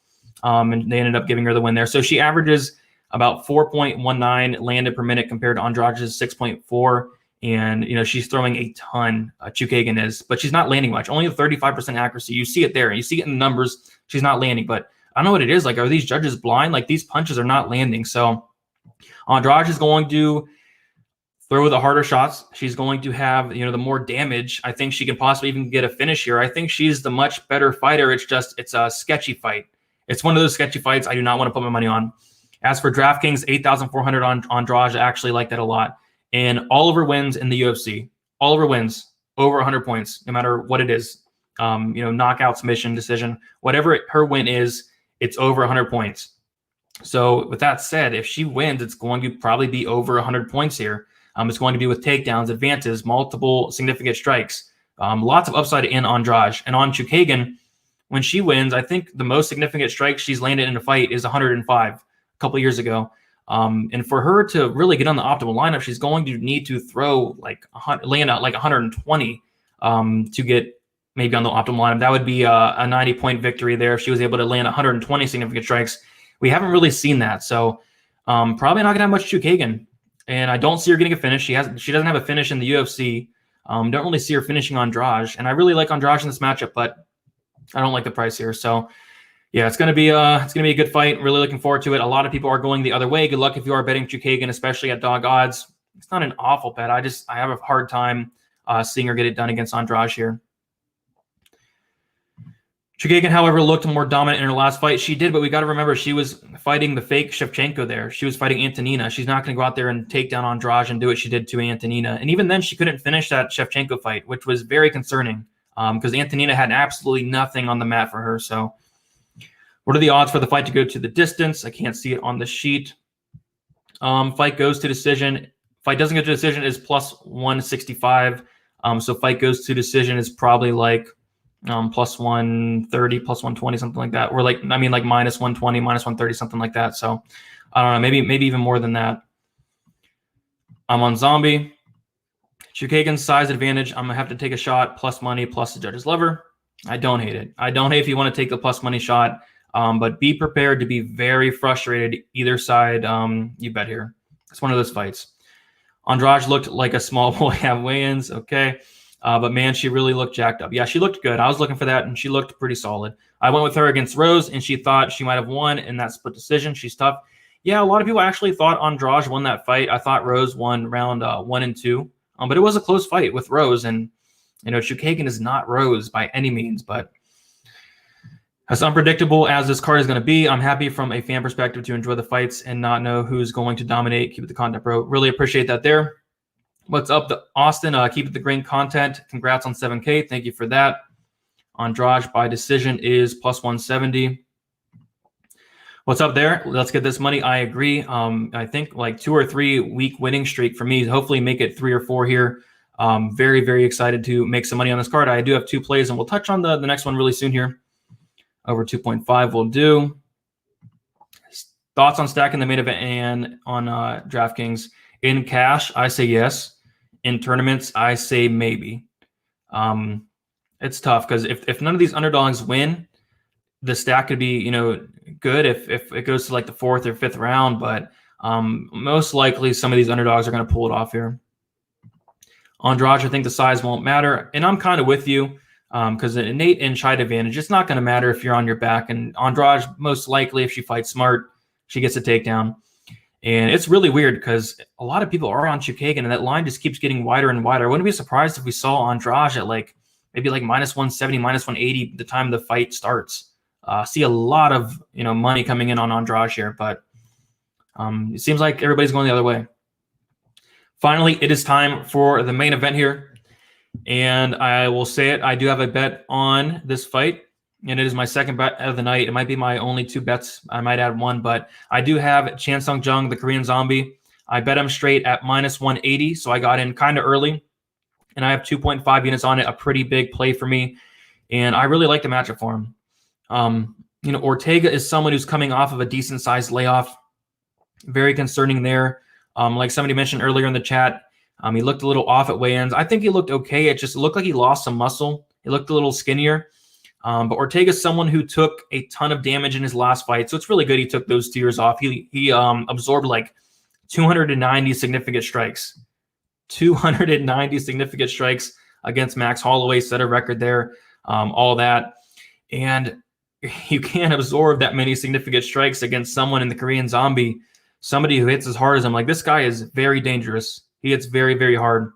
And they ended up giving her the win there. So she averages about 4.19 landed per minute compared to Andrade's 6.4. And, she's throwing a ton, Chookagian is, but she's not landing much. Only a 35% accuracy. You see it there. You see it in the numbers. She's not landing, but I don't know what it is. Like, are these judges blind? Like, these punches are not landing. So Andrade is going to throw the harder shots. She's going to have, the more damage. I think she can possibly even get a finish here. I think she's the much better fighter. It's a sketchy fight. It's one of those sketchy fights I do not want to put my money on. As for Draftkings, 8,400 on Andrade. I actually like that a lot. And Oliver wins in the UFC. Oliver wins over 100 points, no matter what it is. Knockout, submission, decision, whatever her win is, it's over 100 points. So with that said, if she wins, it's going to probably be over 100 points here. It's going to be with takedowns, advances, multiple significant strikes, lots of upside in Andrade. And on Chookagian, when she wins, I think the most significant strike she's landed in a fight is 105 a couple of years ago. And for her to really get on the optimal lineup, she's going to need to throw land out like 120 to get maybe on the optimal lineup. That would be a 90-point victory there if she was able to land 120 significant strikes. We haven't really seen that. So probably not going to have much Chookagian. And I don't see her getting a finish. She doesn't have a finish in the UFC. Don't really see her finishing Andrade, and I really like Andrade in this matchup, but I don't like the price here. So yeah, it's gonna be a good fight. Really looking forward to it. A lot of people are going the other way. Good luck if you are betting Chookagian, especially at dog odds. It's not an awful bet. I have a hard time seeing her get it done against Andrade here. Chookagian, however, looked more dominant in her last fight. She did, but we got to remember she was fighting the fake Shevchenko there. She was fighting Antonina. She's not going to go out there and take down Andrade and do what she did to Antonina. And even then, she couldn't finish that Shevchenko fight, which was very concerning because Antonina had absolutely nothing on the mat for her. So what are the odds for the fight to go to the distance? I can't see it on the sheet. Fight goes to decision. Fight doesn't go to decision is plus 165. So fight goes to decision is probably like plus 130, plus 120, something like that. Or like minus 120, minus 130, something like that. So I don't know, maybe even more than that. I'm on Zombie. Chookagian's size advantage. I'm gonna have to take a shot, plus money, plus the judge's lever. I don't hate it. I don't hate if you want to take the plus money shot, but be prepared to be very frustrated either side you bet here. It's one of those fights. Andrade looked like a small boy at weigh-ins. Okay. But man, she really looked jacked up. Yeah, she looked good. I was looking for that, and she looked pretty solid. I went with her against Rose, and she thought she might have won in that split decision. She's tough. Yeah, a lot of people actually thought Andrade won that fight. I thought Rose won round 1 and 2. But it was a close fight with Rose, and Chookagian is not Rose by any means. But as unpredictable as this card is going to be, I'm happy from a fan perspective to enjoy the fights and not know who's going to dominate. Keep it the content, bro. Really appreciate that there. What's up, Austin? Keep it the green content. Congrats on 7K. Thank you for that. Andrade by decision is plus 170. What's up there? Let's get this money. I agree. I think like 2 or 3 week winning streak for me. Hopefully make it 3 or 4 here. Very, very excited to make some money on this card. I do have 2 plays, and we'll touch on the next one really soon here. Over 2.5 will do. Thoughts on stacking the main event and on Draftkings? In cash, I say yes. In tournaments, I say maybe. It's tough because if none of these underdogs win, the stack could be good if it goes to like the 4th or 5th round. But most likely some of these underdogs are going to pull it off here. Andrade, I think the size won't matter, and I'm kind of with you because an innate inside advantage. It's not going to matter if you're on your back, and Andrade most likely, if she fights smart, she gets a takedown. And it's really weird because a lot of people are on Chookagian, and that line just keeps getting wider and wider. I wouldn't be surprised if we saw Andrade at maybe minus 170, minus 180 the time the fight starts. See a lot of money coming in on Andrade here, but it seems like everybody's going the other way. Finally, it is time for the main event here, and I will say it. I do have a bet on this fight. And it is my second bet of the night. It might be my only 2 bets. I might add 1, but I do have Chan Sung Jung, the Korean Zombie. I bet him straight at minus 180, so I got in kind of early, and I have 2.5 units on it, a pretty big play for me, and I really like the matchup for him. Ortega is someone who's coming off of a decent-sized layoff. Very concerning there. Like somebody mentioned earlier in the chat, he looked a little off at weigh-ins. I think he looked okay. It just looked like he lost some muscle. He looked a little skinnier. But Ortega is someone who took a ton of damage in his last fight, so it's really good he took those 2 years off. He absorbed like 290 significant strikes. 290 significant strikes against Max Holloway, set a record there, all that. And you can't absorb that many significant strikes against someone in the Korean Zombie, somebody who hits as hard as him. Like, this guy is very dangerous. He hits very, very hard.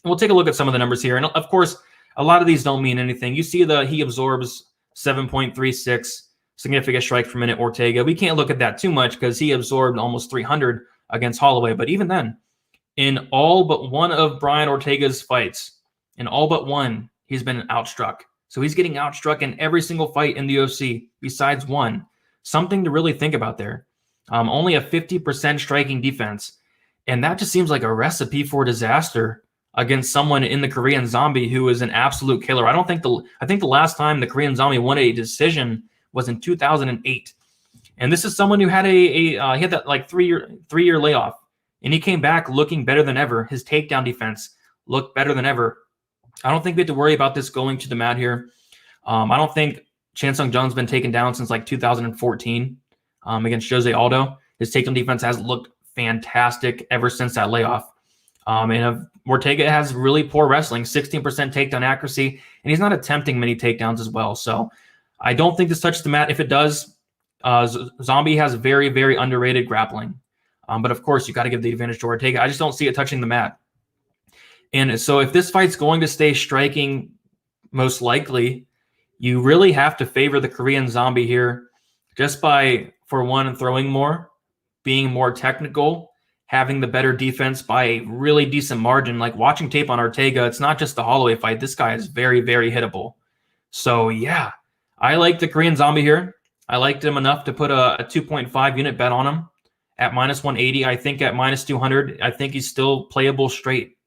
And we'll take a look at some of the numbers here. And of course, a lot of these don't mean anything. You see he absorbs 7.36 significant strike per minute Ortega. We can't look at that too much because he absorbed almost 300 against Holloway. But even then, in all but one of Brian Ortega's fights, in all but one, he's been outstruck. So he's getting outstruck in every single fight in the UFC besides one. Something to really think about there. Only a 50% striking defense. And that just seems like a recipe for disaster against someone in the Korean Zombie who is an absolute killer. I think the last time the Korean Zombie won a decision was in 2008. And this is someone who had he had that like 3-year layoff, and he came back looking better than ever. His takedown defense looked better than ever. I don't think we have to worry about this going to the mat here. I don't think Chan Sung Jung's been taken down since like 2014 against Jose Aldo. His takedown defense has looked fantastic ever since that layoff. And Ortega has really poor wrestling, 16% takedown accuracy, and he's not attempting many takedowns as well. So I don't think this touches the mat. If it does, Zombie has very, very underrated grappling. But of course, you got to give the advantage to Ortega. I just don't see it touching the mat. And so if this fight's going to stay striking, most likely, you really have to favor the Korean Zombie here just by, for one, throwing more, being more technical, having the better defense by a really decent margin. Like watching tape on Ortega, it's not just the Holloway fight. This guy is very, very hittable. So yeah, I like the Korean Zombie here. I liked him enough to put a 2.5 unit bet on him at minus 180. I think at minus 200, I think he's still playable straight.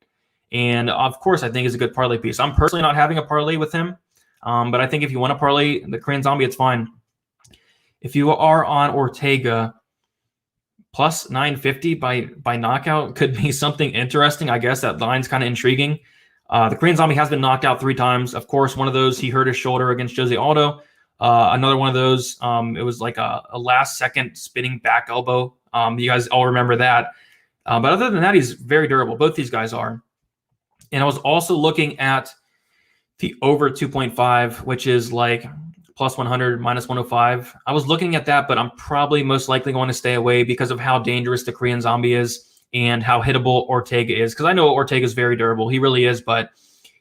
And of course, I think he's a good parlay piece. I'm personally not having a parlay with him, but I think if you want to parlay the Korean Zombie, it's fine. If you are on Ortega, plus 950 by knockout could be something interesting. I guess that line's kind of intriguing. The Korean Zombie has been knocked out 3 times. Of course, one of those, he hurt his shoulder against Jose Aldo. Another one of those, it was like a last-second spinning back elbow. You guys all remember that. But other than that, he's very durable. Both these guys are. And I was also looking at the over 2.5, which is like plus 100, minus 105. I was looking at that, but I'm probably most likely going to stay away because of how dangerous the Korean Zombie is and how hittable Ortega is. Because I know Ortega is very durable. He really is. But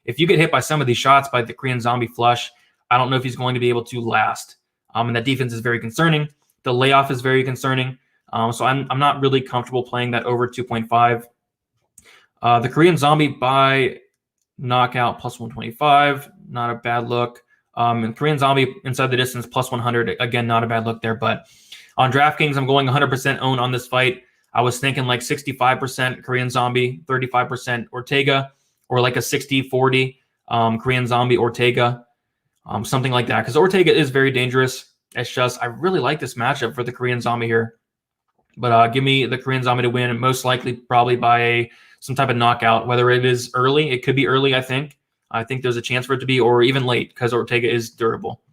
if you get hit by some of these shots by the Korean Zombie flush, I don't know if he's going to be able to last. And that defense is very concerning. The layoff is very concerning. So I'm not really comfortable playing that over 2.5. The Korean Zombie by knockout plus 125. Not a bad look. And Korean Zombie inside the distance plus 100. Again, not a bad look there. But on DraftKings, I'm going 100% own on this fight. I was thinking like 65% Korean Zombie, 35% Ortega, or like a 60-40 Korean Zombie Ortega, something like that. Because Ortega is very dangerous. It's just I really like this matchup for the Korean Zombie here. But give me the Korean Zombie to win, most likely probably by some type of knockout. Whether it is early, it could be early, I think. I think there's a chance for it to be, or even late, because Ortega is durable.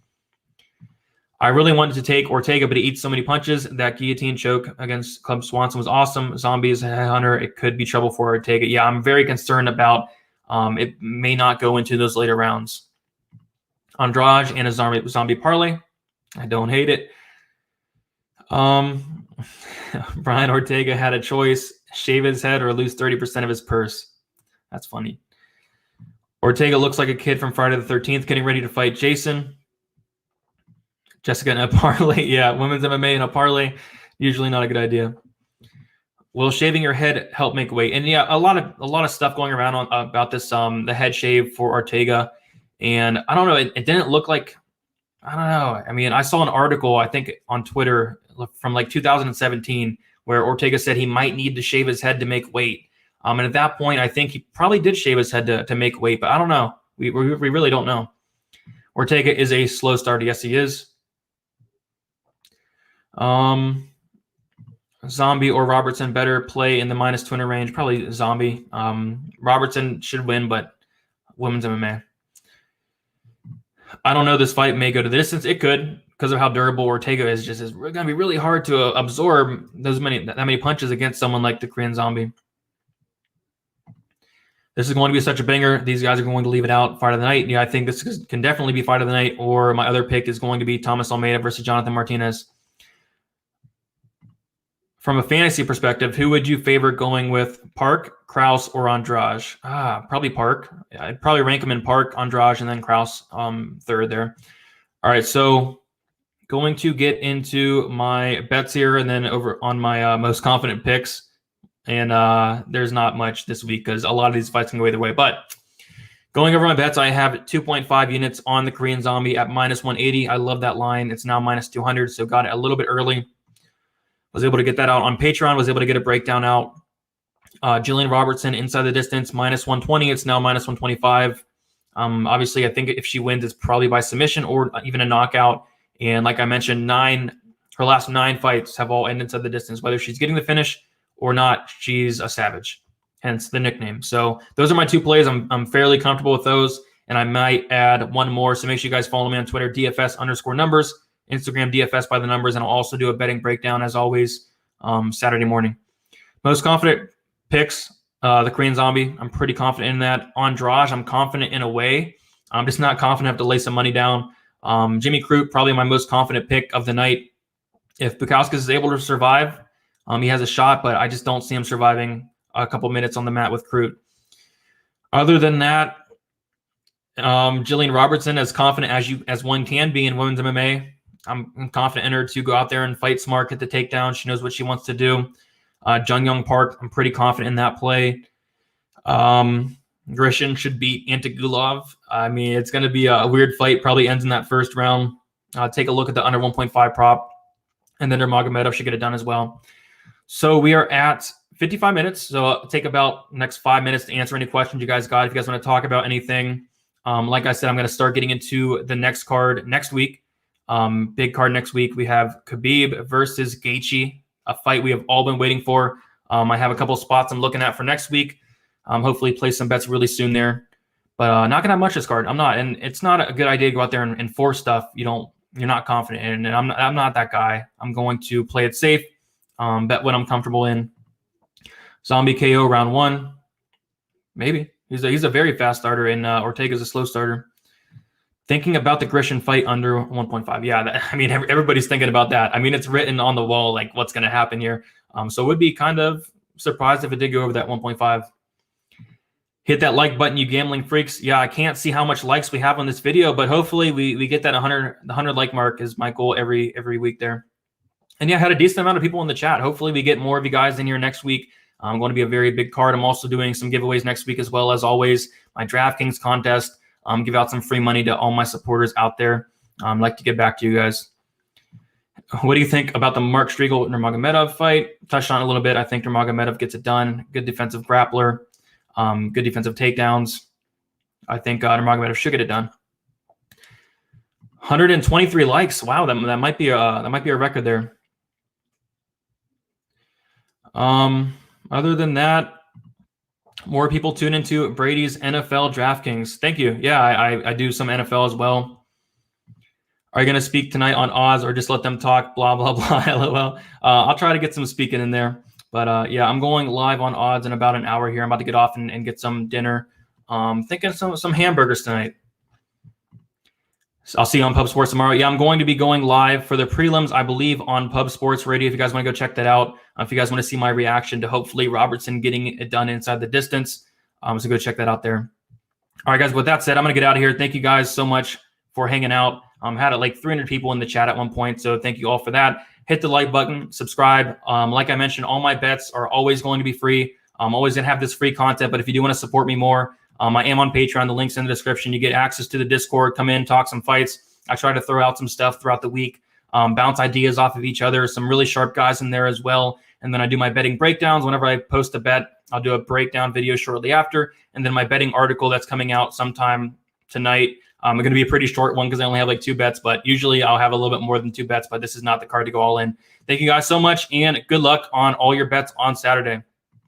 I really wanted to take Ortega, but he eats so many punches. That guillotine choke against Club Swanson was awesome. Zombie is a hunter. It could be trouble for Ortega. Yeah, I'm very concerned about it may not go into those later rounds. Andrade and a zombie parlay. I don't hate it. Brian Ortega had a choice, shave his head or lose 30% of his purse. That's funny. Ortega looks like a kid from Friday the 13th getting ready to fight Jason. Jessica in a parlay. Yeah, women's MMA in a parlay. Usually not a good idea. Will shaving your head help make weight? And yeah, a lot of stuff going around about this the head shave for Ortega. And I don't know, it didn't look like, I don't know. I mean, I saw an article, I think on Twitter from like 2017 where Ortega said he might need to shave his head to make weight. And at that point, I think he probably did shave his head to make weight, but I don't know. We really don't know. Ortega is a slow starter. Yes, he is. Zombie or Robertson better play in the minus 200 range. Probably Zombie. Robertson should win, but women's MMA. I don't know. This fight may go to the distance. It could, because of how durable Ortega is. Just is going to be really hard to absorb that many punches against someone like the Korean Zombie. This is going to be such a banger. These guys are going to leave it out. Fight of the night. Yeah, I think this can definitely be fight of the night. Or my other pick is going to be Thomas Almeida versus Jonathan Martinez. From a fantasy perspective, who would you favor going with, Park, Krause, or Andrade? Probably Park. I'd probably rank him in Park, Andrade, and then Krause third there. All right, so going to get into my bets here and then over on my most confident picks. And there's not much this week because a lot of these fights can go either way. But going over my bets, I have 2.5 units on the Korean Zombie at minus 180. I love that line. It's now minus 200, so got it a little bit early. Was able to get that out on Patreon. Was able to get a breakdown out. Jillian Robertson inside the distance, minus 120. It's now minus 125. Obviously, I think if she wins, it's probably by submission or even a knockout. And like I mentioned, her last 9 fights have all ended inside the distance. Whether she's getting the finish or not, she's a savage. Hence the nickname. So those are my 2 plays. I'm fairly comfortable with those. And I might add one more. So make sure you guys follow me on Twitter, DFS_numbers. Instagram DFS by the numbers, and I'll also do a betting breakdown as always Saturday morning. Most confident picks The Korean Zombie, I'm pretty confident in that. Andrade, I'm confident in a way. I'm just not confident enough to lay some money down. Jimmy Crute, probably my most confident pick of the night. If Bukauskas is able to survive, he has a shot, but I just don't see him surviving a couple minutes on the mat with Crute. Other than that, Jillian Robertson, as confident as one can be in women's MMA. I'm confident in her to go out there and fight smart, get the takedown. She knows what she wants to do. Jung Young Park, I'm pretty confident in that play. Grisham should beat Antagulov. I mean, it's going to be a weird fight. Probably ends in that first round. Take a look at the under 1.5 prop. And then Nurmagomedov should get it done as well. So we are at 55 minutes. So I'll take about next 5 minutes to answer any questions you guys got. If you guys want to talk about anything, like I said, I'm going to start getting into the next card next week. Big card next week. We have Khabib versus Gaethje, a fight we have all been waiting for. I have a couple spots I'm looking at for next week. Hopefully place some bets really soon there. But not going to have much this card. I'm not. And it's not a good idea to go out there and force stuff you're not confident in. And I'm not that guy. I'm going to play it safe, bet what I'm comfortable in. Zombie KO round 1. Maybe. He's a very fast starter, and Ortega's a slow starter. Thinking about the Grisham fight under 1.5. Yeah, I mean, everybody's thinking about that. I mean, it's written on the wall, like what's going to happen here. So would be kind of surprised if it did go over that 1.5. Hit that like button, you gambling freaks. Yeah, I can't see how much likes we have on this video, but hopefully we get that 100 like mark is my goal every week there. And yeah, I had a decent amount of people in the chat. Hopefully we get more of you guys in here next week. I'm going to be a very big card. I'm also doing some giveaways next week as well, as always. My Draftkings contest. Give out some free money to all my supporters out there. I'd like to get back to you guys. What do you think about the Mark Streegle Nurmagomedov fight? Touched on it a little bit. I think Nurmagomedov gets it done. Good defensive grappler. Good defensive takedowns. I think Nurmagomedov should get it done. 123 likes. Wow, that might be a record there. Other than that, more people tune into Brady's NFL Draftkings. Thank you. Yeah, I do some NFL as well. Are you going to speak tonight on odds or just let them talk? Blah, blah, blah. LOL. I'll try to get some speaking in there. But yeah, I'm going live on odds in about an hour here. I'm about to get off and get some dinner. Thinking some hamburgers tonight. So I'll see you on Pub Sports tomorrow. Yeah, I'm going to be going live for the prelims, I believe, on Pub Sports Radio. If you guys want to go check that out. If you guys want to see my reaction to hopefully Robertson getting it done inside the distance, so go check that out there. All right, guys, with that said, I'm going to get out of here. Thank you guys so much for hanging out. Had like 300 people in the chat at one point, so thank you all for that. Hit the like button, subscribe. Like I mentioned, all my bets are always going to be free. I'm always going to have this free content, but if you do want to support me more, I am on Patreon. The link's in the description. You get access to the Discord. Come in, talk some fights. I try to throw out some stuff throughout the week, bounce ideas off of each other. Some really sharp guys in there as well. And then I do my betting breakdowns. Whenever I post a bet, I'll do a breakdown video shortly after. And then my betting article that's coming out sometime tonight. I'm going to be a pretty short one because I only have like 2 bets, but usually I'll have a little bit more than 2 bets, but this is not the card to go all in. Thank you guys so much, and good luck on all your bets on Saturday.